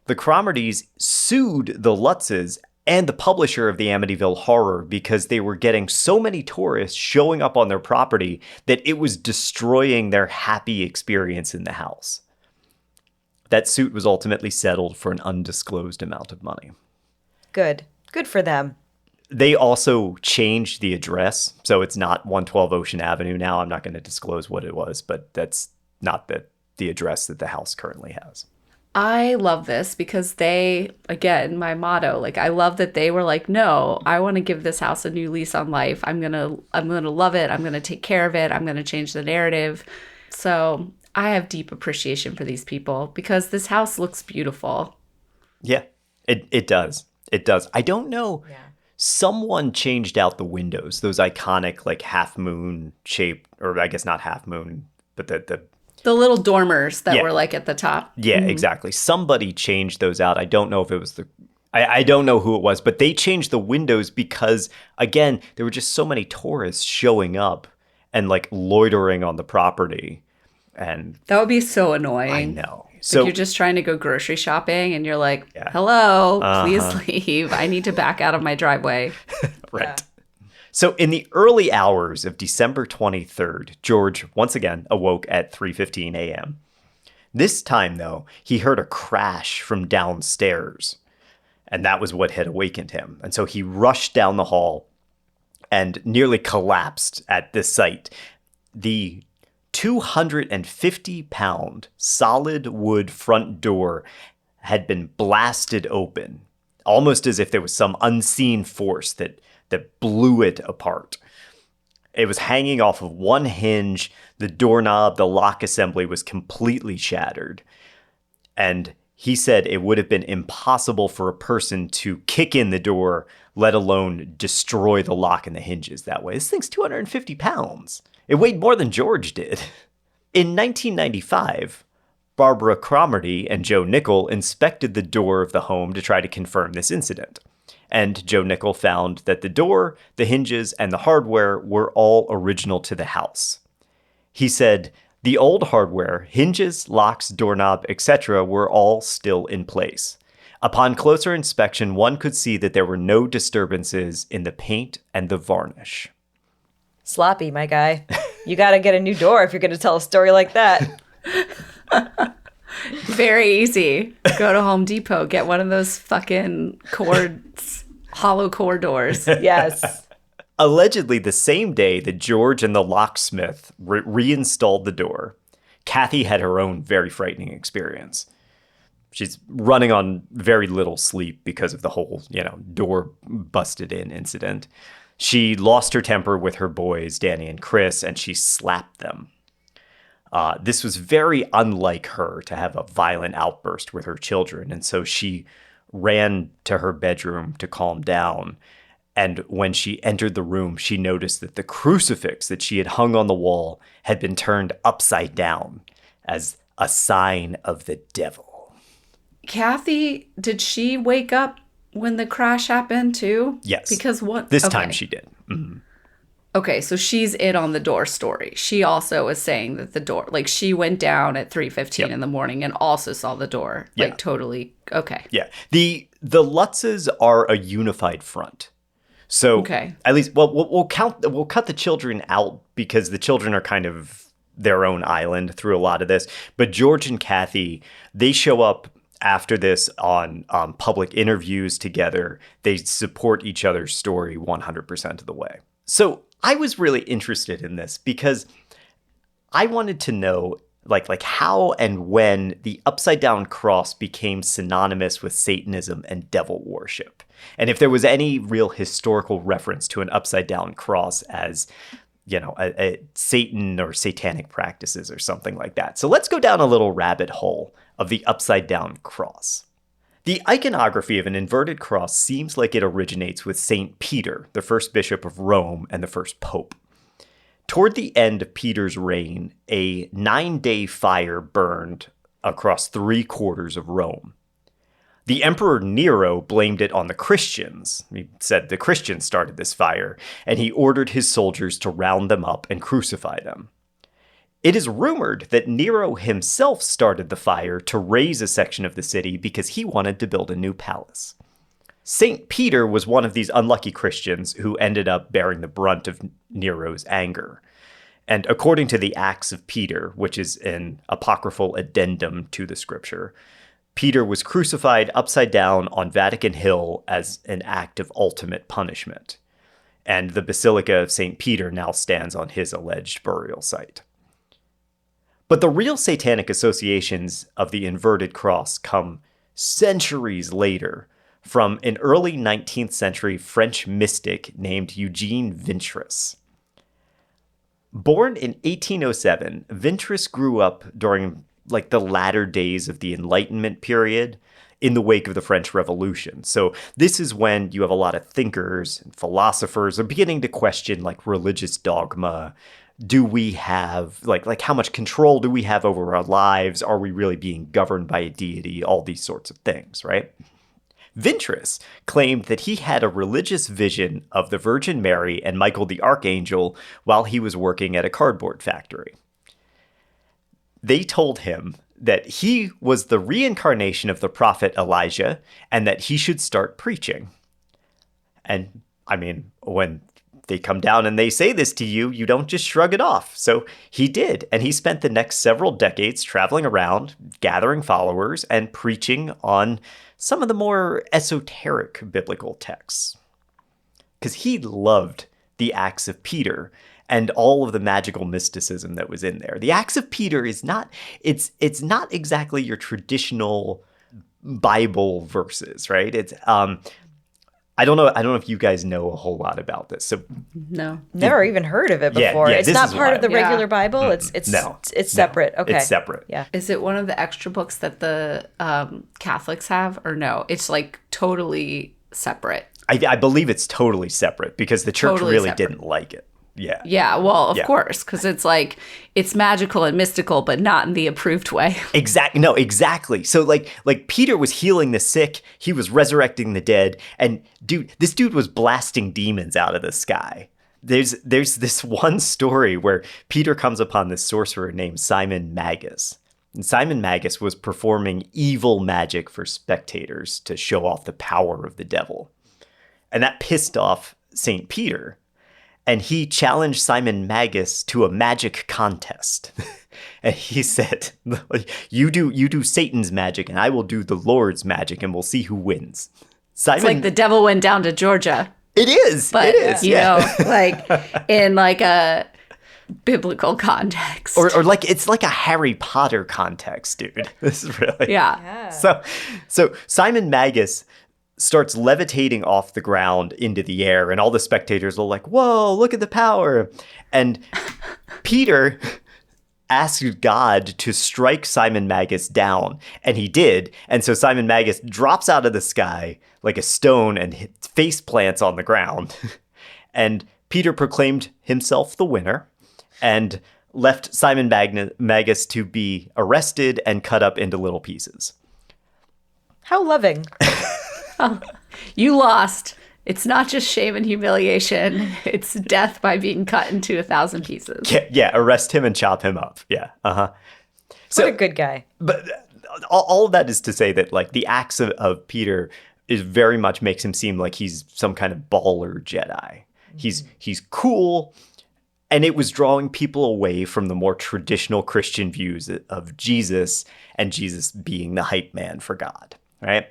the Cromartys sued the Lutzes and the publisher of the Amityville Horror because they were getting so many tourists showing up on their property that it was destroying their happy experience in the house. That suit was ultimately settled for an undisclosed amount of money. Good. Good for them. They also changed the address, so it's not 112 Ocean Avenue now. I'm not going to disclose what it was, but that's not the address that the house currently has. I love this because they, again, my motto, like I love that they were like, no, I want to give this house a new lease on life. I'm going to love it. I'm going to take care of it. I'm going to change the narrative. So I have deep appreciation for these people because this house looks beautiful. Yeah, it does. It does. I don't know. Yeah. Someone changed out the windows, those iconic like half moon shape, or I guess not half moon, but The little dormers that Yeah. were like at the top. yeah, exactly. Somebody changed those out. I don't know if it was I don't know who it was, but they changed the windows because, again, there were just so many tourists showing up and like loitering on the property. And That would be so annoying. I know. Like So you're just trying to go grocery shopping and you're like, hello, please leave. I need to back out of my driveway. right. So in the early hours of December 23rd, George once again awoke at 3:15 a.m. This time, though, he heard a crash from downstairs, and that was what had awakened him. And so he rushed down the hall and nearly collapsed at this sight. The 250-pound solid wood front door had been blasted open, almost as if there was some unseen force that blew it apart. It was hanging off of one hinge. The doorknob, the lock assembly was completely shattered. And he said it would have been impossible for a person to kick in the door, let alone destroy the lock and the hinges that way. This thing's 250 pounds. It weighed more than George did. In 1995, Barbara Cromarty and Joe Nickel inspected the door of the home to try to confirm this incident. And Joe Nickel found that the door, the hinges, and the hardware were all original to the house. He said the old hardware, hinges, locks, doorknob, etc., were all still in place. Upon closer inspection, one could see that there were no disturbances in the paint and the varnish. Sloppy, my guy. You gotta get a new door if you're gonna tell a story like that. Very easy. Go to Home Depot, get one of those fucking hollow core doors. Yes. Allegedly, the same day that George and the locksmith reinstalled the door, Kathy had her own very frightening experience. She's running on very little sleep because of the whole, door busted in incident. She lost her temper with her boys, Danny and Chris, and she slapped them. This was very unlike her to have a violent outburst with her children, and so she ran to her bedroom to calm down. And when she entered the room, she noticed that the crucifix that she had hung on the wall had been turned upside down as a sign of the devil. Kathy, did she wake up when the crash happened too? Yes. Because what? This time she did. Mm-hmm. Okay, so she's in on the door story. She also was saying that the door, like she went down at 3:15 in the morning and also saw the door. Yeah. Like totally, okay. Yeah. The Lutzes are a unified front. So at least, we'll cut the children out because the children are kind of their own island through a lot of this. But George and Kathy, they show up after this on public interviews together. They support each other's story 100% of the way. So I was really interested in this because I wanted to know like how and when the upside down cross became synonymous with Satanism and devil worship. And if there was any real historical reference to an upside down cross as, a Satan or satanic practices or something like that. So let's go down a little rabbit hole of the upside down cross. The iconography of an inverted cross seems like it originates with St. Peter, the first bishop of Rome and the first pope. Toward the end of Peter's reign, a 9-day fire burned across 3/4 of Rome. The Emperor Nero blamed it on the Christians. He said the Christians started this fire, and he ordered his soldiers to round them up and crucify them. It is rumored that Nero himself started the fire to raise a section of the city because he wanted to build a new palace. St. Peter was one of these unlucky Christians who ended up bearing the brunt of Nero's anger. And according to the Acts of Peter, which is an apocryphal addendum to the scripture, Peter was crucified upside down on Vatican Hill as an act of ultimate punishment. And the Basilica of St. Peter now stands on his alleged burial site. But the real satanic associations of the inverted cross come centuries later from an early 19th century French mystic named Eugene Vintras. Born in 1807, Vintras grew up during the latter days of the Enlightenment period in the wake of the French Revolution. So this is when you have a lot of thinkers and philosophers are beginning to question religious dogma. Do we have how much control do we have over our lives? Are we really being governed by a deity? All these sorts of things, right? Vintras claimed that he had a religious vision of the Virgin Mary and Michael the Archangel while he was working at a cardboard factory. They told him that he was the reincarnation of the prophet Elijah and that he should start preaching. And I mean, when they come down and they say this to you, you don't just shrug it off. So he did. And he spent the next several decades traveling around, gathering followers, and preaching on some of the more esoteric biblical texts. Because he loved the Acts of Peter and all of the magical mysticism that was in there. The Acts of Peter is not, it's not exactly your traditional Bible verses, right? It's, I don't know if you guys know a whole lot about this. So No. Never even heard of it before. yeah, It's this not is part of the wild. regular Bible. It's No, separate. Okay. it's separate. Yeah. Is it one of the extra books that the Catholics have, or no? It's like totally separate. I believe it's totally separate because the church Totally really separate. didn't like it. Yeah. Yeah, well, of Yeah. course, because it's like it's magical and mystical, but not in the approved way. Exactly. So like Peter was healing the sick, he was resurrecting the dead, and this dude was blasting demons out of the sky. There's this one story where Peter comes upon this sorcerer named Simon Magus. And Simon Magus was performing evil magic for spectators to show off the power of the devil. And that pissed off St. Peter. And he challenged Simon Magus to a magic contest. And he said, you do Satan's magic and I will do the Lord's magic and we'll see who wins. Simon, It's like the devil went down to Georgia, it is. but it is. you know, like in like a biblical context. Or like it's like a Harry Potter context, dude. This is really yeah. So Simon Magus starts levitating off the ground into the air, and all the spectators are like, whoa, look at the power. And Peter asked God to strike Simon Magus down, and he did. And so Simon Magus drops out of the sky like a stone and face plants on the ground. And Peter proclaimed himself the winner and left Simon Magus to be arrested and cut up into little pieces. How loving. You lost. It's not just shame and humiliation. It's death by being cut into 1,000 pieces. Yeah, arrest him and chop him up. Yeah, So, What a good guy. But all of that is to say that like the acts of Peter is very much makes him seem like he's some kind of baller Jedi. He's cool, and it was drawing people away from the more traditional Christian views of Jesus and Jesus being the hype man for God, right?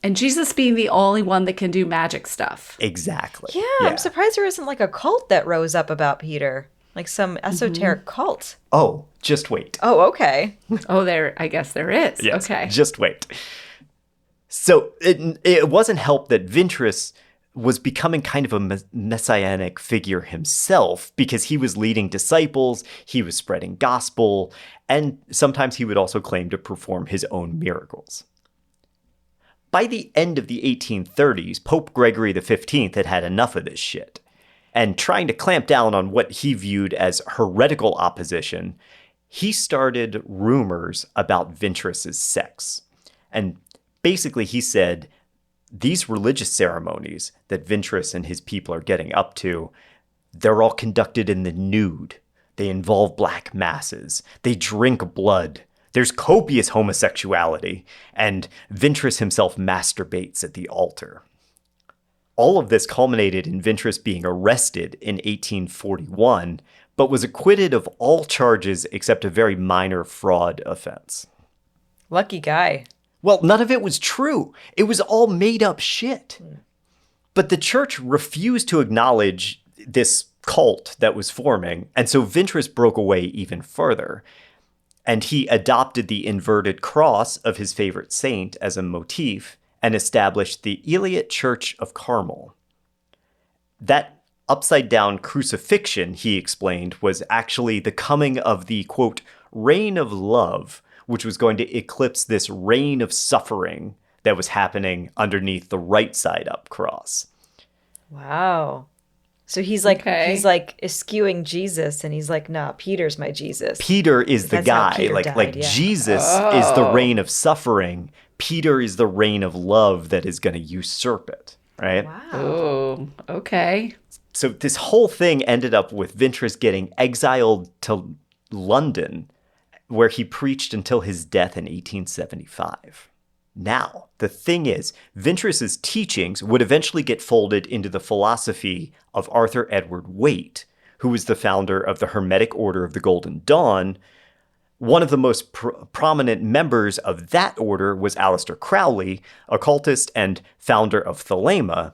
And Jesus being the only one that can do magic stuff. Exactly. Yeah, I'm surprised there isn't like a cult that rose up about Peter, like some esoteric cult. Oh, just wait. Oh, okay. Oh, I guess there is. Yes, Okay. just wait. So it wasn't helped that Ventress was becoming kind of a messianic figure himself because he was leading disciples, he was spreading gospel, and sometimes he would also claim to perform his own miracles. By the end of the 1830s, Pope Gregory XV had enough of this shit. And trying to clamp down on what he viewed as heretical opposition, he started rumors about Ventress's sex. And basically he said, these religious ceremonies that Ventress and his people are getting up to, they're all conducted in the nude. They involve black masses. They drink blood. There's copious homosexuality, and Ventress himself masturbates at the altar. All of this culminated in Ventress being arrested in 1841, but was acquitted of all charges except a very minor fraud offense. Lucky guy. Well, none of it was true. It was all made up shit. But the church refused to acknowledge this cult that was forming, and so Ventress broke away even further. And he adopted the inverted cross of his favorite saint as a motif and established the Eliot Church of Carmel. That upside-down crucifixion, he explained, was actually the coming of the, quote, reign of love, which was going to eclipse this reign of suffering that was happening underneath the right side up cross. Wow. So he's like Okay. he's like eschewing Jesus, and he's like, nah, Peter's my Jesus. Peter is the That's how guy. Peter Like died, yeah. Jesus is the reign of suffering. Peter is the reign of love that is going to usurp it, right? Wow. Oh, okay. So this whole thing ended up with Ventress getting exiled to London, where he preached until his death in 1875. Now, the thing is, Vintris's teachings would eventually get folded into the philosophy of Arthur Edward Waite, who was the founder of the Hermetic Order of the Golden Dawn. One of the most prominent members of that order was Aleister Crowley, occultist and founder of Thelema.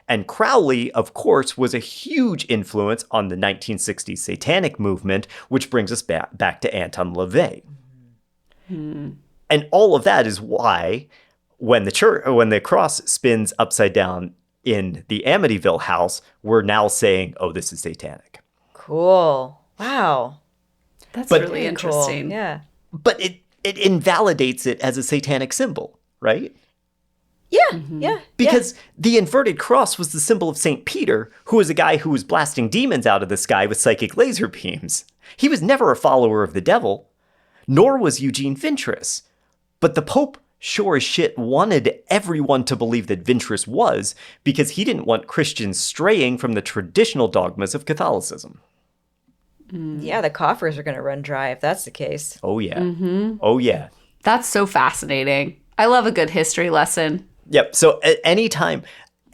And Crowley, of course, was a huge influence on the 1960s Satanic movement, which brings us back to Anton LaVey. And all of that is why when the cross spins upside down in the Amityville house, we're now saying, oh, this is satanic. Cool. Wow. That's But- really Cool. interesting. Yeah. But it invalidates it as a satanic symbol, right? Yeah. Yeah. Because the inverted cross was the symbol of St. Peter, who was a guy who was blasting demons out of the sky with psychic laser beams. He was never a follower of the devil, nor was Eugene Vintris. But the Pope sure as shit wanted everyone to believe that Vintris was, because he didn't want Christians straying from the traditional dogmas of Catholicism. Yeah, the coffers are going to run dry if that's the case. Oh, yeah. Oh, yeah. That's so fascinating. I love a good history lesson. Yep. So at any time,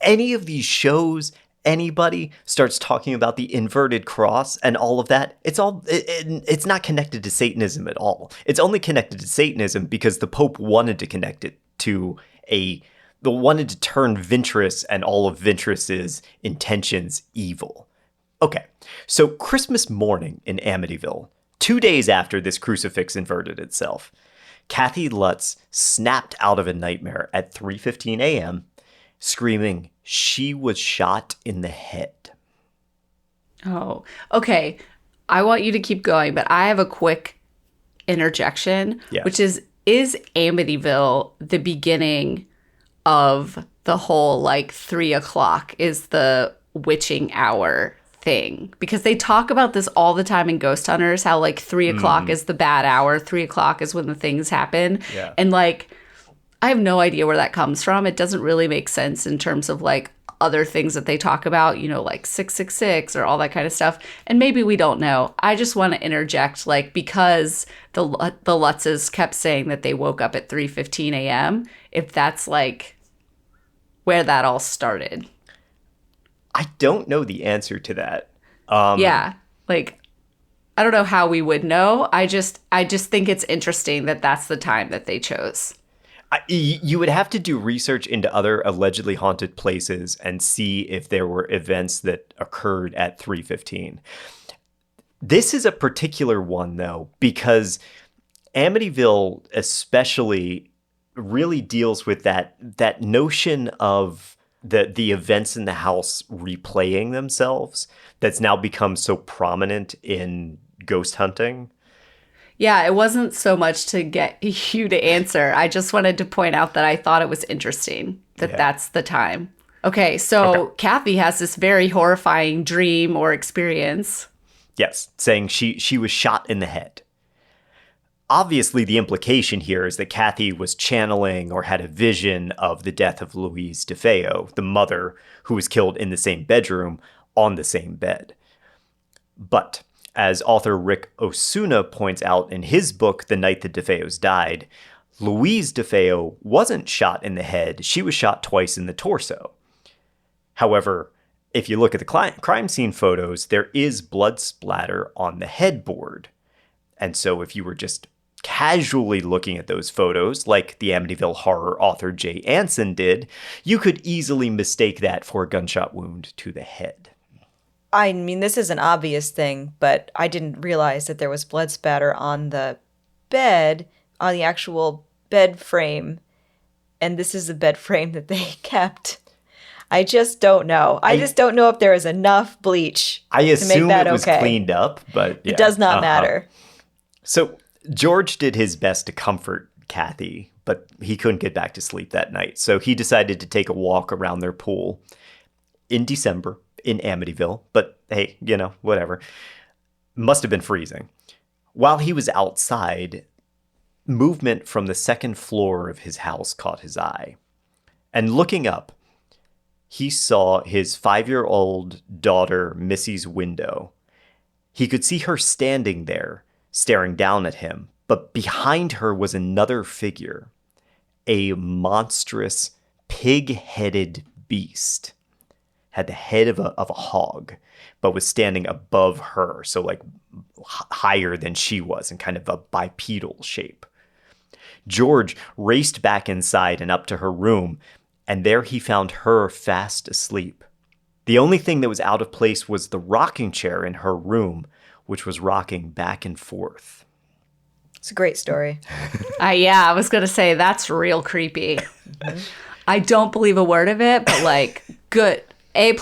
any of these shows, anybody starts talking about the inverted cross and all of that, it's not connected to Satanism at all. It's only connected to Satanism because the Pope wanted to connect it to wanted to turn Vintris and all of Vintris's intentions evil. Okay, so Christmas morning in Amityville, 2 days after this crucifix inverted itself, Kathy Lutz snapped out of a nightmare at 3:15 a.m., screaming she was shot in the head. Oh, okay. I want you to keep going, but I have a quick interjection, Yes. which is Amityville the beginning of the whole 3:00 is the witching hour thing? Because they talk about this all the time in Ghost Hunters, how 3:00 is the bad hour, 3:00 is when the things happen. Yeah. And I have no idea where that comes from. It doesn't really make sense in terms of other things that they talk about, 666 or all that kind of stuff. And maybe we don't know. I just want to interject, because the Lutzes kept saying that they woke up at 3:15 a.m., if that's where that all started. I don't know the answer to that. Yeah. I don't know how we would know. I just think it's interesting that that's the time that they chose. You would have to do research into other allegedly haunted places and see if there were events that occurred at 3:15. This is a particular one, though, because Amityville especially really deals with that notion of the events in the house replaying themselves that's now become so prominent in ghost hunting. Yeah, it wasn't so much to get you to answer. I just wanted to point out that I thought it was interesting that that's the time. Okay, so Kathy has this very horrifying dream or experience. Yes, saying she was shot in the head. Obviously, the implication here is that Kathy was channeling or had a vision of the death of Louise DeFeo, the mother who was killed in the same bedroom on the same bed. But as author Rick Osuna points out in his book, The Night the DeFeos Died, Louise DeFeo wasn't shot in the head. She was shot twice in the torso. However, if you look at the crime scene photos, there is blood splatter on the headboard. And so if you were just casually looking at those photos, like the Amityville horror author Jay Anson did, you could easily mistake that for a gunshot wound to the head. I mean, this is an obvious thing, but I didn't realize that there was blood spatter on the bed, on the actual bed frame. And this is the bed frame that they kept. I just don't know. I just don't know if there is enough bleach I to make assume that it was okay. cleaned up, but It does not matter. So George did his best to comfort Kathy, but he couldn't get back to sleep that night. So he decided to take a walk around their pool in December in Amityville. But hey, whatever. Must have been freezing. While he was outside, movement from the second floor of his house caught his eye. And looking up, he saw his 5-year-old daughter Missy's window. He could see her standing there, staring down at him, but behind her was another figure. a monstrous pig-headed beast. Had the head of a hog, but was standing above her, so like higher than she was in kind of a bipedal shape. George raced back inside and up to her room, and there he found her fast asleep. The only thing that was out of place was the rocking chair in her room, which was rocking back and forth. It's a great story. Yeah, I was going to say that's real creepy. I don't believe a word of it, but like, good. A+.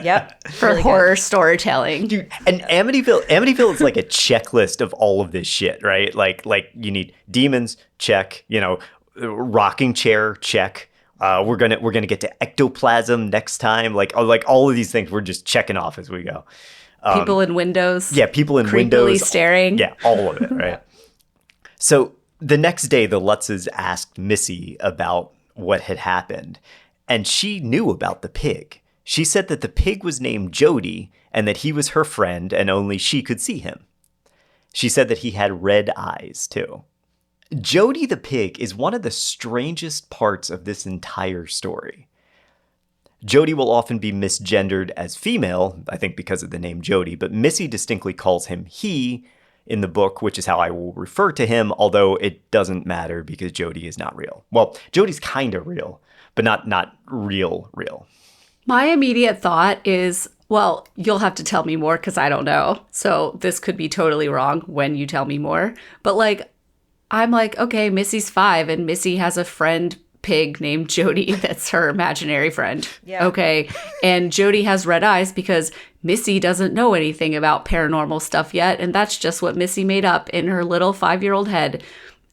Yep. For really horror good. storytelling. Dude, and Amityville is like a checklist of all of this shit, right? Like you need demons, check, rocking chair, check. We're gonna get to ectoplasm next time. Like all of these things we're just checking off as we go. People in windows. Yeah, people in creepily windows. staring. Yeah, all of it, right? So the next day, the Lutzes asked Missy about what had happened, and she knew about the pig. She said that the pig was named Jody and that he was her friend and only she could see him. She said that he had red eyes, too. Jody the pig is one of the strangest parts of this entire story. Jody will often be misgendered as female, I think because of the name Jody, but Missy distinctly calls him he in the book, which is how I will refer to him, although it doesn't matter because Jody is not real. Well, Jody's kind of real, but not real. My immediate thought is, well, you'll have to tell me more because I don't know. So this could be totally wrong when you tell me more. But like, I'm like, okay, Missy's 5 and Missy has a friend pig named Jody that's her imaginary friend. Yeah. Okay. And Jody has red eyes because Missy doesn't know anything about paranormal stuff yet. And that's just what Missy made up in her little 5-year-old head.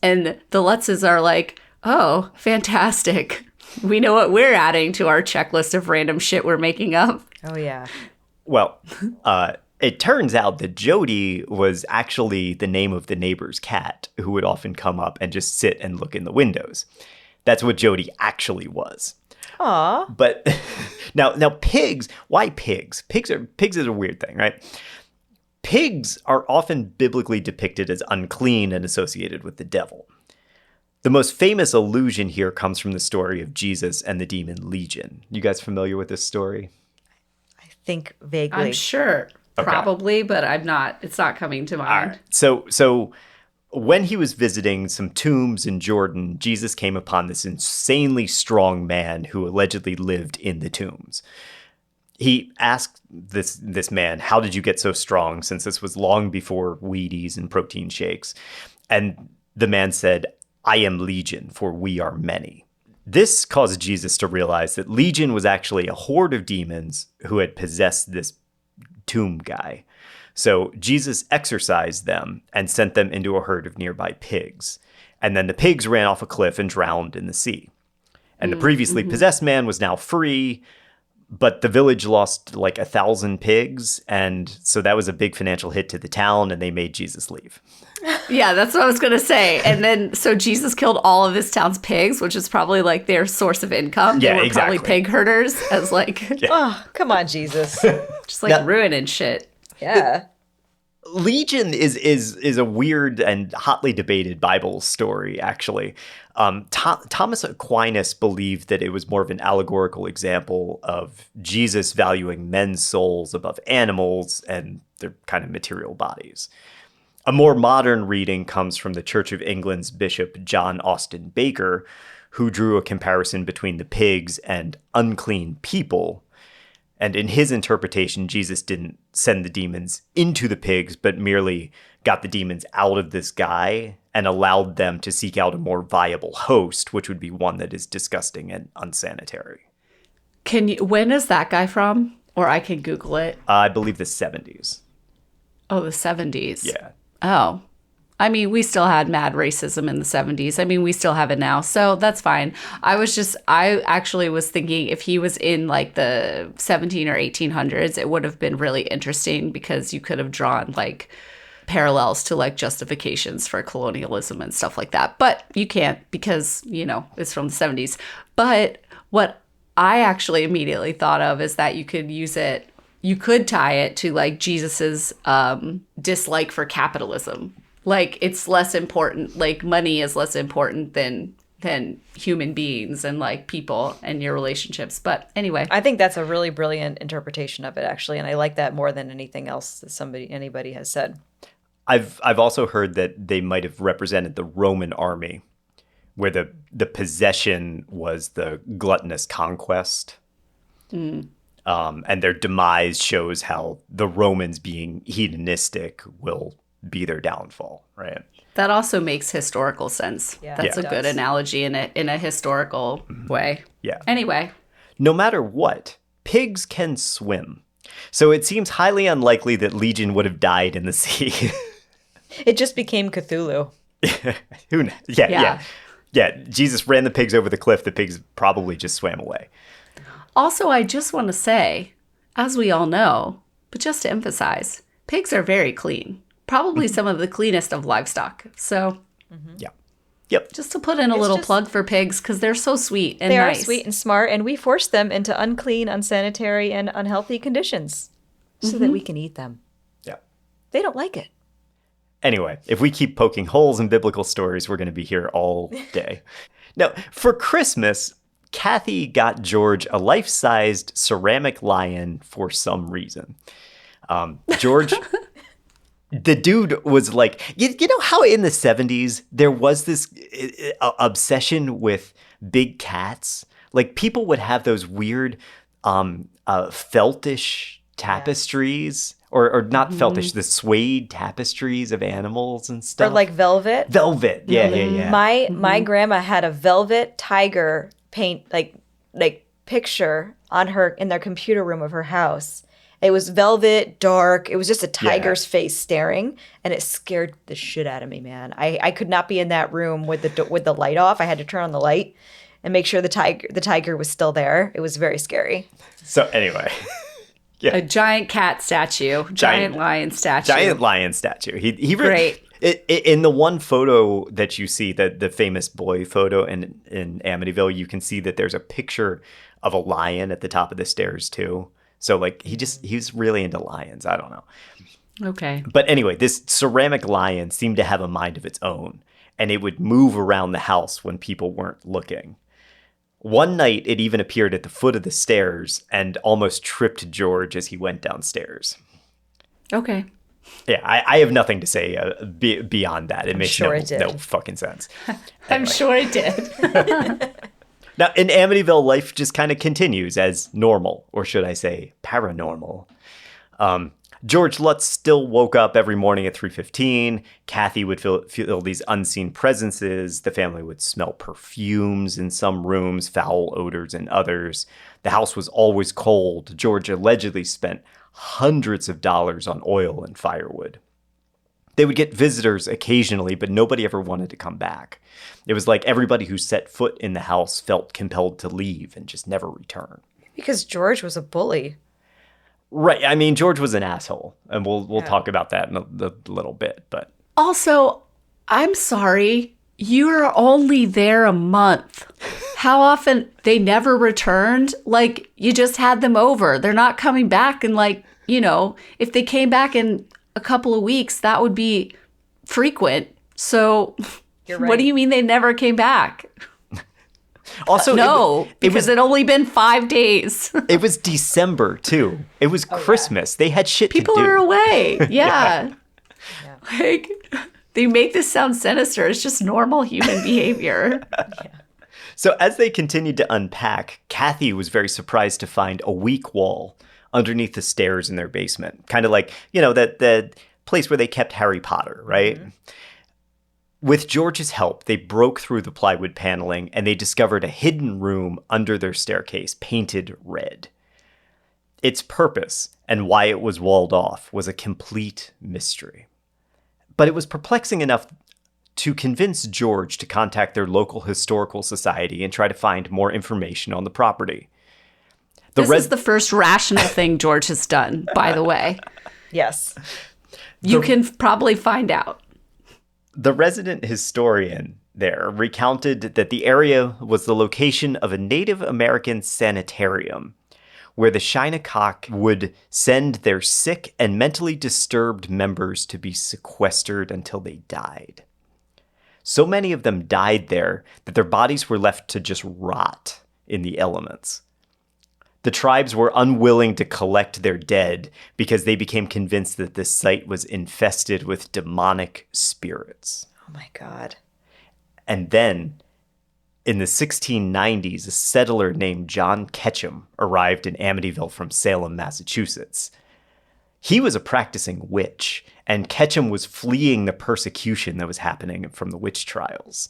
And the Lutzes are like, oh, fantastic. We know what we're adding to our checklist of random shit we're making up. Oh, yeah. Well, it turns out that Jody was actually the name of the neighbor's cat who would often come up and just sit and look in the windows. That's what Jody actually was. Aw. But now pigs, why pigs? Pigs is a weird thing, right? Pigs are often biblically depicted as unclean and associated with the devil. The most famous allusion here comes from the story of Jesus and the demon Legion. You guys familiar with this story? I think vaguely. I'm sure. Okay. Probably, but I'm not. It's not coming to mind. All right. So when he was visiting some tombs in Jordan, Jesus came upon this insanely strong man who allegedly lived in the tombs. He asked this man, how did you get so strong, since this was long before Wheaties and protein shakes? And the man said, I am Legion, for we are many. This caused Jesus to realize that Legion was actually a horde of demons who had possessed this tomb guy. So Jesus exorcised them and sent them into a herd of nearby pigs. And then the pigs ran off a cliff and drowned in the sea. And the previously possessed man was now free, but the village lost like 1,000 pigs. And so that was a big financial hit to the town, and they made Jesus leave. Yeah, that's what I was going to say. And then, so Jesus killed all of this town's pigs, which is probably like their source of income. Yeah, they were exactly. probably pig herders as like, Oh, come on, Jesus. just like Now- ruining shit. Yeah. Legion is a weird and hotly debated Bible story, actually. Thomas Aquinas believed that it was more of an allegorical example of Jesus valuing men's souls above animals and their kind of material bodies. A more modern reading comes from the Church of England's Bishop John Austin Baker, who drew a comparison between the pigs and unclean people. And in his interpretation, Jesus didn't send the demons into the pigs, but merely got the demons out of this guy and allowed them to seek out a more viable host, which would be one that is disgusting and unsanitary. When is that guy from? Or I can Google it. I believe the 70s. Oh, the 70s. Yeah. Oh. I mean, we still had mad racism in the 70s. I mean, we still have it now. So that's fine. I actually was thinking if he was in like the 17 or 1800s, it would have been really interesting because you could have drawn like parallels to like justifications for colonialism and stuff like that. But you can't because, it's from the 70s. But what I actually immediately thought of is that you could tie it to like Jesus's dislike for capitalism. Like it's less important, like money is less important than than human beings and like people and your relationships. But anyway, I think that's a really brilliant interpretation of it, actually, and I like that more than anything else that anybody has said. I've also heard that they might have represented the Roman army, where the possession was the gluttonous conquest. And their demise shows how the Romans being hedonistic will be their downfall, right? that also makes historical sense. Yeah, That's it a good does. analogy in a historical way. Yeah. Anyway, No matter what, pigs can swim. So it seems highly unlikely that Legion would have died in the sea. It just became Cthulhu. Who knows? Yeah, Yeah. yeah. Yeah, Jesus ran the pigs over the cliff. The pigs probably just swam away. also, I just want to say, as we all know, but just to emphasize, pigs are very clean. Probably some of the cleanest of livestock. So Yeah. Yep. just to put in a little just- plug for pigs, because they're so sweet and They nice. are sweet and smart, and we force them into unclean, unsanitary, and unhealthy conditions so that we can eat them. Yeah. They don't like it. Anyway, if we keep poking holes in biblical stories, we're going to be here all day. Now, for Christmas, Kathy got George a life-sized ceramic lion for some reason. George, the dude was like, you know how in the 70s there was this obsession with big cats? Like people would have those weird feltish tapestries. Or not feltish, the suede tapestries of animals and Or stuff. like velvet. Velvet. Yeah, yeah, yeah. My grandma had a velvet tiger paint like picture on her in their computer room of her house. It was velvet, dark. It was just a tiger's face staring, and it scared the shit out of me, man. I could not be in that room with the light off. I had to turn on the light and make sure the tiger was still there. It was very scary. So anyway, A giant cat statue, giant lion statue. giant lion statue. He really, Great. In the one photo that you see, the famous boy photo in Amityville, you can see that there's a picture of a lion at the top of the stairs too. So like he's really into lions. I don't know. Okay. But anyway, this ceramic lion seemed to have a mind of its own, and it would move around the house when people weren't looking. One night, it even appeared at the foot of the stairs and almost tripped George as he went downstairs. Okay. Yeah, I have nothing to say beyond that. It makes sure it did. no fucking sense. I'm sure it did. Now, in Amityville, life just kind of continues as normal, or should I say paranormal. George Lutz still woke up every morning at 3:15. Kathy would feel these unseen presences. The family would smell perfumes in some rooms, foul odors in others. The house was always cold. George allegedly spent hundreds of dollars on oil and firewood. They would get visitors occasionally, but nobody ever wanted to come back. It was like everybody who set foot in the house felt compelled to leave and just never return. Because George was a bully. Right. I mean, George was an asshole, and we'll talk about that in a little bit. But Also, I'm sorry, you're only there a month. How often? They never returned? Like, you just had them over. They're not coming back. And like, if they came back in a couple of weeks, that would be frequent. So You're what right. do you mean they never came back? also, No, because it only been 5 days. it was December too. It was Christmas. They had shit People to do. are away. Yeah. Like, they make this sound sinister. It's just normal human behavior. So as they continued to unpack, Kathy was very surprised to find a weak wall underneath the stairs in their basement. Kind of like, that place where they kept Harry Potter, right? Mm-hmm. With George's help, they broke through the plywood paneling and they discovered a hidden room under their staircase, painted red. Its purpose and why it was walled off was a complete mystery. But it was perplexing enough to convince George to contact their local historical society and try to find more information on the property. This is the first rational thing George has done, by the way. Yes. You can probably find out. The resident historian there recounted that the area was the location of a Native American sanitarium where the Shinnecock would send their sick and mentally disturbed members to be sequestered until they died. So many of them died there that their bodies were left to just rot in the elements. The tribes were unwilling to collect their dead because they became convinced that this site was infested with demonic spirits. Oh my God. And then, in the 1690s, a settler named John Ketchum arrived in Amityville from Salem, Massachusetts. He was a practicing witch, and Ketchum was fleeing the persecution that was happening from the witch trials.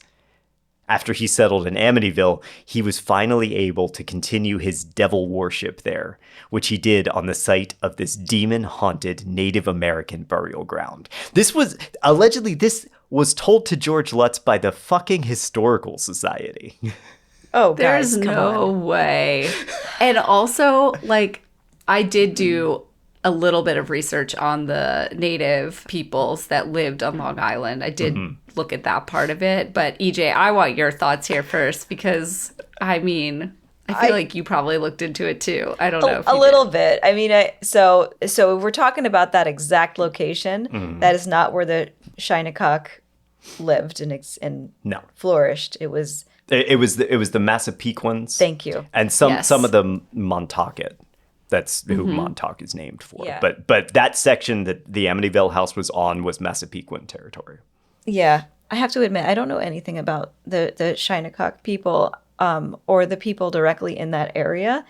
After he settled in Amityville, he was finally able to continue his devil worship there, which he did on the site of this demon-haunted Native American burial ground. This was told to George Lutz by the fucking Historical Society. Oh, There's guys, come no on. way. And also, like, I did do a little bit of research on the native peoples that lived on Long Island. I did look at that part of it. But EJ, I want your thoughts here first because, I mean, I feel like you probably looked into it too. I don't know. If A you little did. bit. I mean, so if we're talking about that exact location, that is not where the Shinnecock lived and No. flourished. It was. It was the Massapequans. Thank you. And Yes. some of the Montaukett. That's who Montauk is named for. Yeah. But that section that the Amityville house was on was Massapequan territory. Yeah, I have to admit, I don't know anything about the Shinnecock people or the people directly in that area.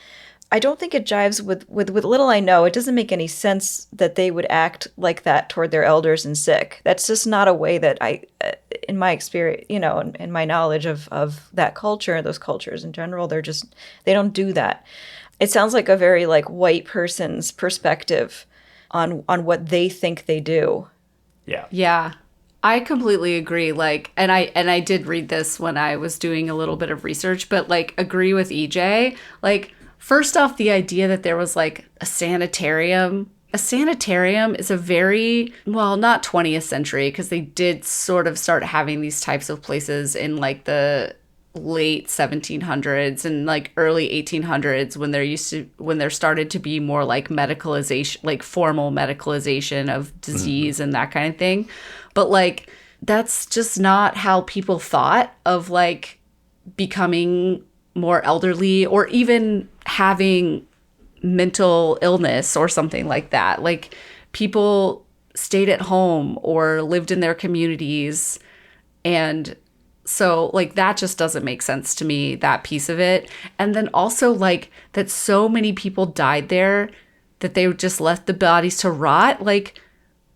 I don't think it jives with little I know. It doesn't make any sense that they would act like that toward their elders and sick. That's just not a way that in my experience, in my knowledge of that culture, those cultures in general, they don't do that. It sounds like a very like white person's perspective on what they think they do. Yeah. Yeah. I completely agree. Like, and I did read this when I was doing a little bit of research, but like agree with EJ. Like, first off, the idea that there was like a sanitarium. A sanitarium is a very, well, not 20th century, because they did sort of start having these types of places in like the late 1700s and like early 1800s when there started to be more like medicalization, like formal medicalization of disease and that kind of thing. But like that's just not how people thought of like becoming more elderly or even having mental illness or something like that. Like people stayed at home or lived in their communities, and so, like, that just doesn't make sense to me, that piece of it. And then also, like, that so many people died there that they just left the bodies to rot. Like,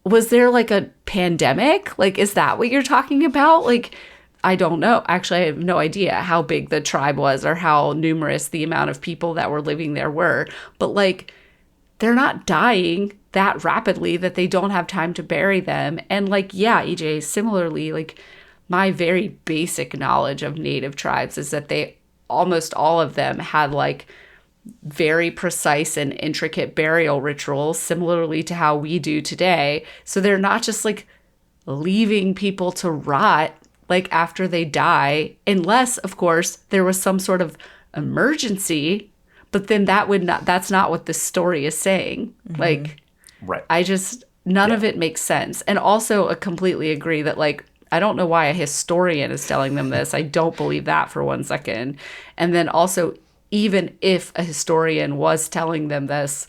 was there, like, a pandemic? Like, is that what you're talking about? Like, I don't know. Actually, I have no idea how big the tribe was or how numerous the amount of people that were living there were. But, like, they're not dying that rapidly that they don't have time to bury them. And, like, yeah, EJ, similarly, like, my very basic knowledge of native tribes is that they almost all of them had like very precise and intricate burial rituals, similarly to how we do today. So they're not just like leaving people to rot like after they die, unless of course there was some sort of emergency, but then that's not what this story is saying. Like, right. None of it makes sense. And also I completely agree that like, I don't know why a historian is telling them this. I don't believe that for one second. And then also, even if a historian was telling them this,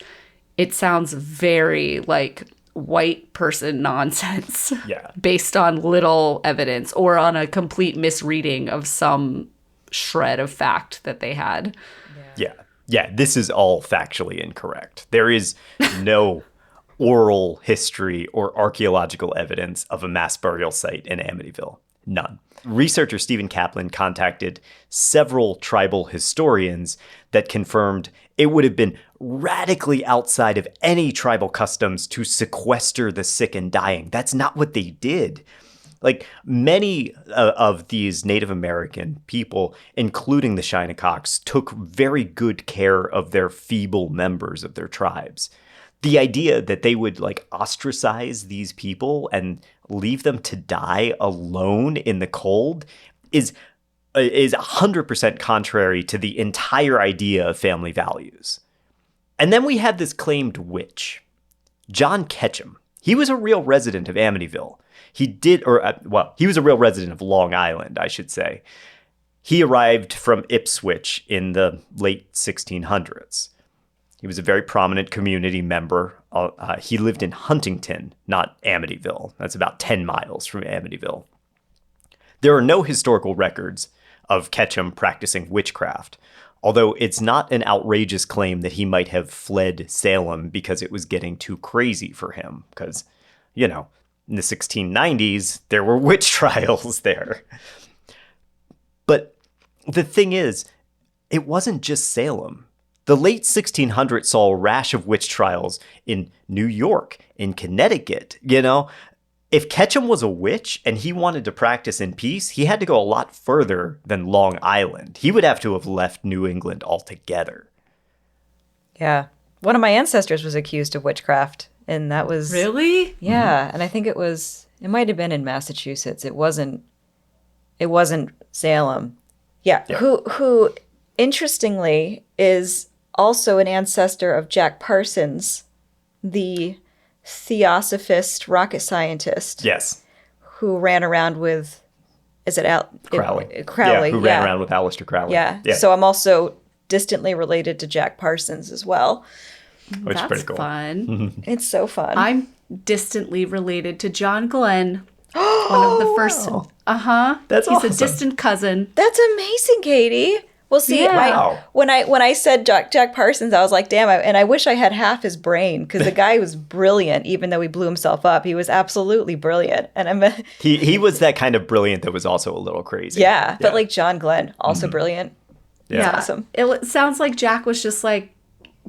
it sounds very like white person nonsense. Yeah. Based on little evidence or on a complete misreading of some shred of fact that they had. Yeah, this is all factually incorrect. There is no oral history or archaeological evidence of a mass burial site in Amityville. None. Researcher Stephen Kaplan contacted several tribal historians that confirmed it would have been radically outside of any tribal customs to sequester the sick and dying. That's not what they did. Like many of these Native American people, including the Shinnecocks, took very good care of their feeble members of their tribes. The idea that they would like ostracize these people and leave them to die alone in the cold is 100% contrary to the entire idea of family values. And then we have this claimed witch, John Ketchum. He was a real resident of Amityville. He did, he was a real resident of Long Island, I should say. He arrived from Ipswich in the late 1600s. He was a very prominent community member. He lived in Huntington, not Amityville. That's about 10 miles from Amityville. There are no historical records of Ketchum practicing witchcraft, although it's not an outrageous claim that he might have fled Salem because it was getting too crazy for him. Because, in the 1690s, there were witch trials there. But the thing is, it wasn't just Salem. The late 1600s saw a rash of witch trials in New York, in Connecticut, If Ketchum was a witch and he wanted to practice in peace, he had to go a lot further than Long Island. He would have to have left New England altogether. Yeah. One of my ancestors was accused of witchcraft, and that was... Really? Yeah, and I think it might have been in Massachusetts. It wasn't Salem. Yeah. Who interestingly is also an ancestor of Jack Parsons, the theosophist rocket scientist. Yes. Who ran around with, Crowley. Crowley. Yeah, who ran around with Aleister Crowley. Yeah. So I'm also distantly related to Jack Parsons as well. Which is pretty cool. Fun. It's so fun. I'm distantly related to John Glenn. One of the first. That's He's awesome. a distant cousin. That's amazing, Katie. Well, see, Wow. when I said Jack Parsons, I was like, damn, and I wish I had half his brain, because the guy was brilliant, even though he blew himself up. He was absolutely brilliant. And he was that kind of brilliant that was also a little crazy. yeah, but like John Glenn, also brilliant. Yeah. Awesome. It sounds like Jack was just like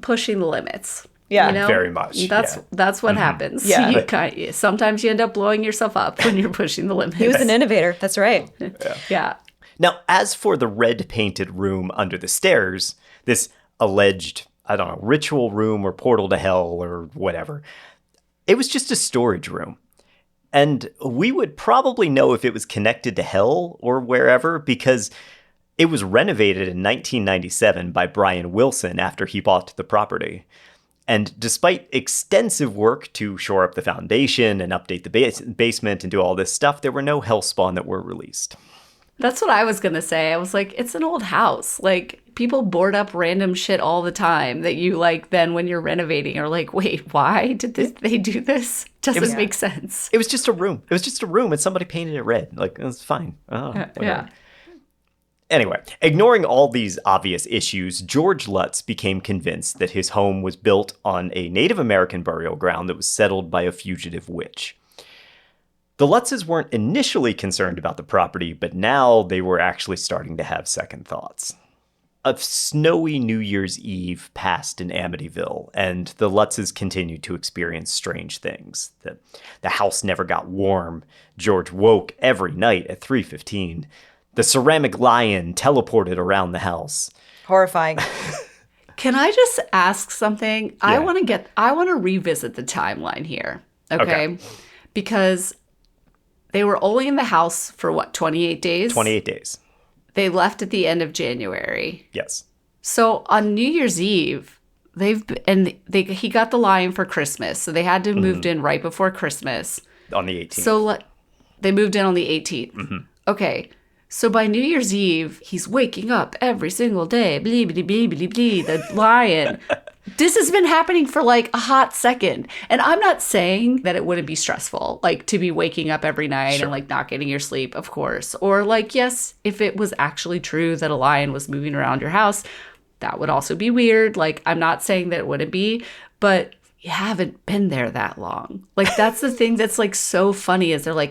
pushing the limits. Yeah. Very much, That's what happens. Yeah. Sometimes you end up blowing yourself up when you're pushing the limits. He was an innovator. That's right. Yeah. Now, as for the red-painted room under the stairs, this alleged, ritual room or portal to hell or whatever, it was just a storage room. And we would probably know if it was connected to hell or wherever, because it was renovated in 1997 by Brian Wilson after he bought the property. And despite extensive work to shore up the foundation and update the basement and do all this stuff, there were no hellspawn that were released. That's what I was going to say. I was like, it's an old house. Like, people board up random shit all the time that you, then when you're renovating are like, wait, why did they do this? Doesn't make sense. It was just a room. And somebody painted it red. It was fine. Yeah. Anyway, ignoring all these obvious issues, George Lutz became convinced that his home was built on a Native American burial ground that was settled by a fugitive witch. The Lutzes weren't initially concerned about the property, but now they were actually starting to have second thoughts. A snowy New Year's Eve passed in Amityville, and the Lutzes continued to experience strange things. The house never got warm. George woke every night at 3:15. The ceramic lion teleported around the house. Horrifying. Can I just ask something? Yeah. I want to revisit the timeline here. Okay? Because they were only in the house for 28 days? 28 days. They left at the end of January. Yes. So on New Year's Eve, he got the lion for Christmas. So they had to moved in right before Christmas. On the 18th. So they moved in on the 18th. Mm-hmm. Okay. So by New Year's Eve, he's waking up every single day. Blee, blee, blee, blee, blee, the lion. This has been happening for a hot second. And I'm not saying that it wouldn't be stressful, to be waking up every night and not getting your sleep, of course. Or yes, if it was actually true that a lion was moving around your house, that would also be weird. I'm not saying that it wouldn't be, but you haven't been there that long. That's the thing that's so funny is they're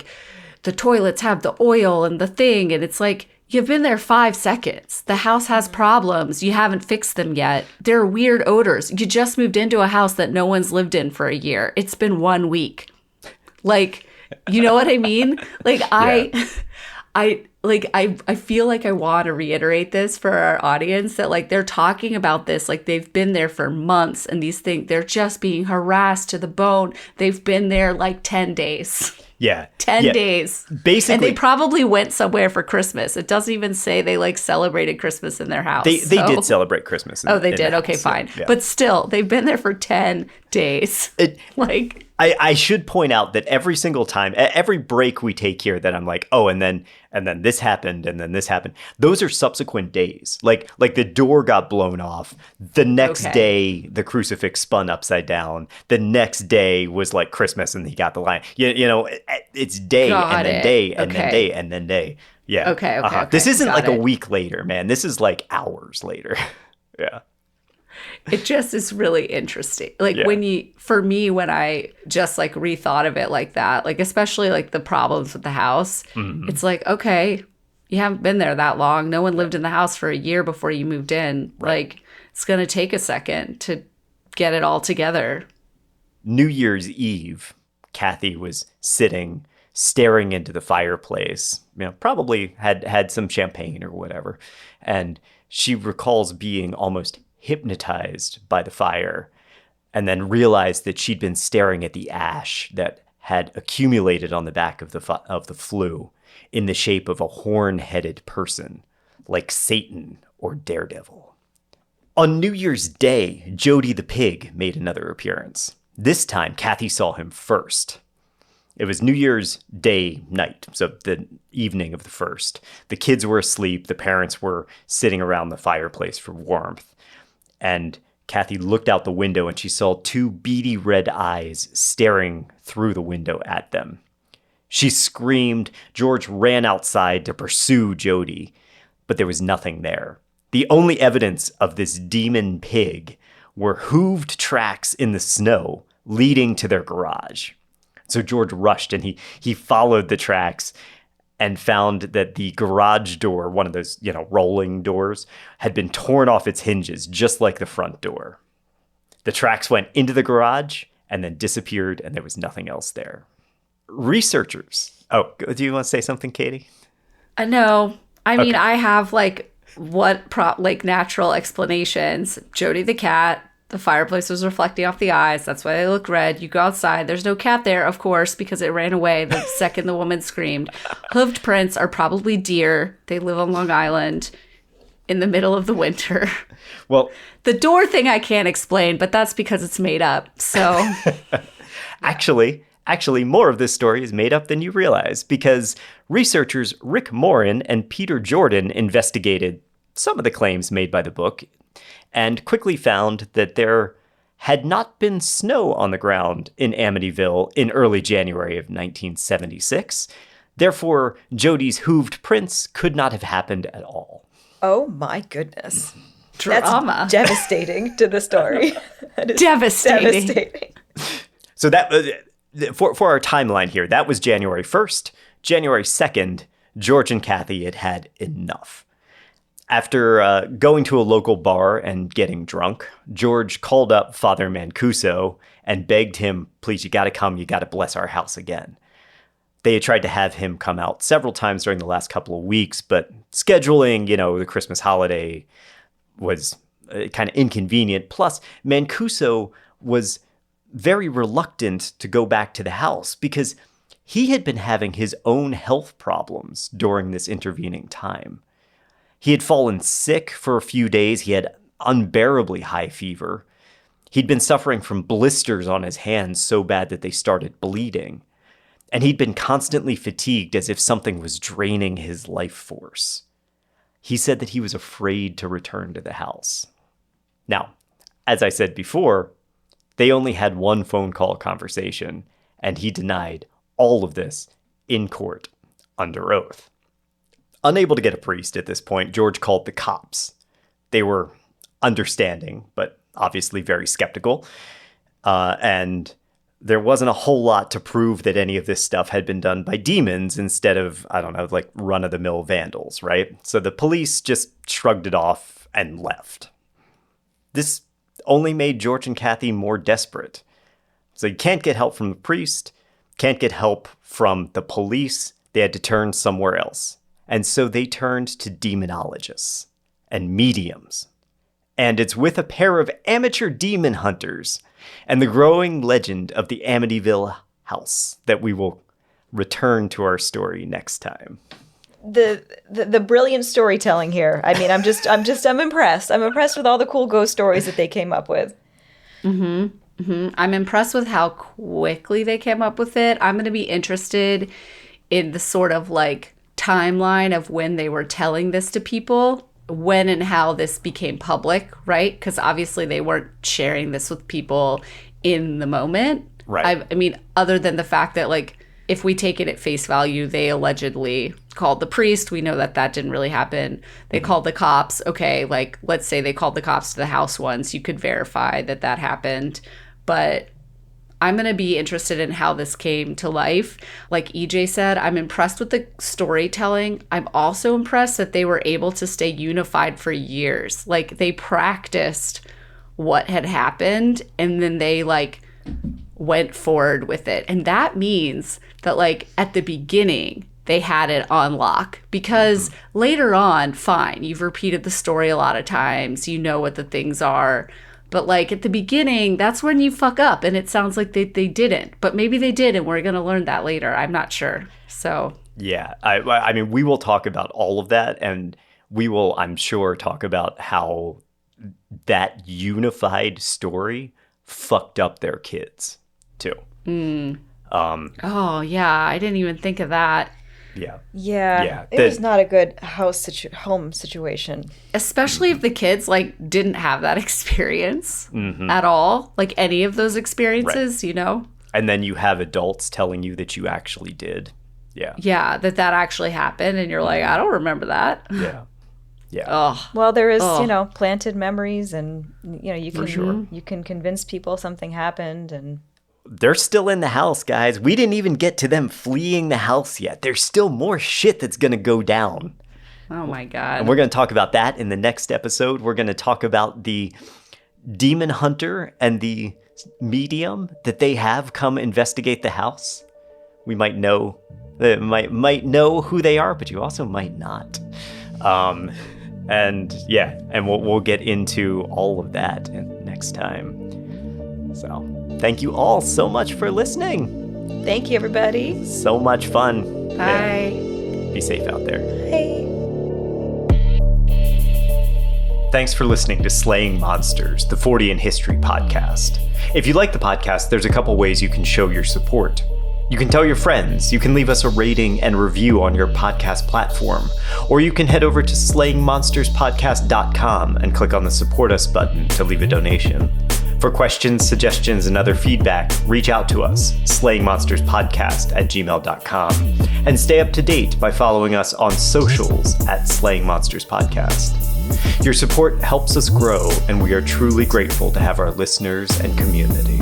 the toilets have the oil and the thing. And it's you've been there 5 seconds. The house has problems. You haven't fixed them yet. There are weird odors. You just moved into a house that no one's lived in for a year. It's been 1 week. You know what I mean? I feel like I want to reiterate this for our audience that they're talking about this they've been there for months and these things, they're just being harassed to the bone. They've been there 10 days. Yeah. 10 days. Basically. And they probably went somewhere for Christmas. It doesn't even say they celebrated Christmas in their house. They did celebrate Christmas. They did? Okay, fine. Yeah. But still, they've been there for 10 days. I should point out that every single time, every break we take here that I'm like, oh, and then this happened, and then this happened. Those are subsequent days. Like the door got blown off. The next day, the crucifix spun upside down. The next day was like Christmas, and he got the lion. You know, it's day and then day and then day and then day. Yeah. Okay. This isn't Got like it. a week later, man. This is like hours later. Yeah. It just is really interesting. Like Yeah. when I just like rethought of it like that, like especially like the problems with the house, it's like, okay, you haven't been there that long. No one lived in the house for a year before you moved in. Like it's going to take a second to get it all together. New Year's Eve, Kathy was sitting, staring into the fireplace, you know, probably had some champagne or whatever. And she recalls being almost hypnotized by the fire, and then realized that she'd been staring at the ash that had accumulated on the back of the flue in the shape of a horn-headed person, like Satan or Daredevil. On New Year's Day, Jody the pig made another appearance. This time, Kathy saw him first. It was New Year's Day night, so the evening of the 1st. The kids were asleep. The parents were sitting around the fireplace for warmth. And Kathy looked out the window and she saw 2 beady red eyes staring through the window at them. She screamed. George ran outside to pursue Jody, but there was nothing there. The only evidence of this demon pig were hooved tracks in the snow leading to their garage. So George rushed and he followed the tracks and found that the garage door, one of those, you know, rolling doors, had been torn off its hinges, just like the front door. The tracks went into the garage and then disappeared, and there was nothing else there. Researchers. Oh, do you want to say something, Katie? No. I mean, I have like natural explanations. Jody the cat. The fireplace was reflecting off the eyes. That's why they look red. You go outside. There's no cat there, of course, because it ran away the second the woman screamed. Hooved prints are probably deer. They live on Long Island in the middle of the winter. Well, the door thing I can't explain, but that's because it's made up. So actually, more of this story is made up than you realize, because researchers Rick Morin and Peter Jordan investigated some of the claims made by the book and quickly found that there had not been snow on the ground in Amityville in early January of 1976. Therefore, Jody's hooved prints could not have happened at all. Oh my goodness. drama. That's devastating to the story. That is Devastating. So that for our timeline here, that was January 1st. January 2nd, George and Kathy had enough. After going to a local bar and getting drunk, George called up Father Mancuso and begged him, please, you got to come, you got to bless our house again. They had tried to have him come out several times during the last couple of weeks, but scheduling, the Christmas holiday was kind of inconvenient. Plus, Mancuso was very reluctant to go back to the house because he had been having his own health problems during this intervening time. He had fallen sick for a few days. He had unbearably high fever. He'd been suffering from blisters on his hands so bad that they started bleeding. And he'd been constantly fatigued as if something was draining his life force. He said that he was afraid to return to the house. Now, as I said before, they only had one phone call conversation, and he denied all of this in court under oath. Unable to get a priest at this point, George called the cops. They were understanding, but obviously very skeptical. And there wasn't a whole lot to prove that any of this stuff had been done by demons instead of, like run-of-the-mill vandals, right? So the police just shrugged it off and left. This only made George and Kathy more desperate. So you can't get help from the priest, can't get help from the police. They had to turn somewhere else. And so they turned to demonologists and mediums. And it's with a pair of amateur demon hunters and the growing legend of the Amityville house that we will return to our story next time. The brilliant storytelling here. I mean, I'm impressed. I'm impressed with all the cool ghost stories that they came up with. Mm-hmm. I'm impressed with how quickly they came up with it. I'm going to be interested in the sort of like timeline of when they were telling this to people, when and how this became public, right? Because obviously they weren't sharing this with people in the moment. Right. I mean, other than the fact that, like, if we take it at face value, they allegedly called the priest. We know that that didn't really happen. They called the cops. Okay, like, let's say they called the cops to the house once. You could verify that that happened. But I'm going to be interested in how this came to life. Like EJ said, I'm impressed with the storytelling. I'm also impressed that they were able to stay unified for years. Like, they practiced what had happened, and then they, like, went forward with it. And that means that, like, at the beginning, they had it on lock, because later on, fine, you've repeated the story a lot of times, you know what the things are, but, like, at the beginning, that's when you fuck up, and it sounds like they didn't, but maybe they did, and we're gonna learn that later. I'm not sure. So Yeah, I mean, we will talk about all of that, and we will, I'm sure, talk about how that unified story fucked up their kids too. oh yeah, I didn't even think of that. Yeah. Yeah, it was not a good home situation. Especially if the kids, like, didn't have that experience at all, like any of those experiences, you know? And then you have adults telling you that you actually did. Yeah. Yeah, that actually happened, and you're like, I don't remember that. Yeah. Yeah. Oh, Well, there is, planted memories, and you can sure. you can convince people something happened, and They're still in the house, guys. We didn't even get to them fleeing the house yet. There's still more shit that's going to go down. oh my God. And we're going to talk about that in the next episode. We're going to talk about the demon hunter and the medium that they have come investigate the house. We might know might know who they are, but you also might not. And we'll get into all of that next time. So thank you all so much for listening. thank you, everybody. So much fun. Bye. Yeah. Be safe out there. Hey. Thanks for listening to Slaying Monsters, the 40 in History podcast. If you like the podcast, there's a couple ways you can show your support. You can tell your friends, you can leave us a rating and review on your podcast platform, or you can head over to slayingmonsterspodcast.com and click on the Support Us button to leave a donation. For questions, suggestions, and other feedback, reach out to us, slayingmonsterspodcast@gmail.com, and stay up to date by following us on socials @slayingmonsterspodcast. Your support helps us grow, and we are truly grateful to have our listeners and community.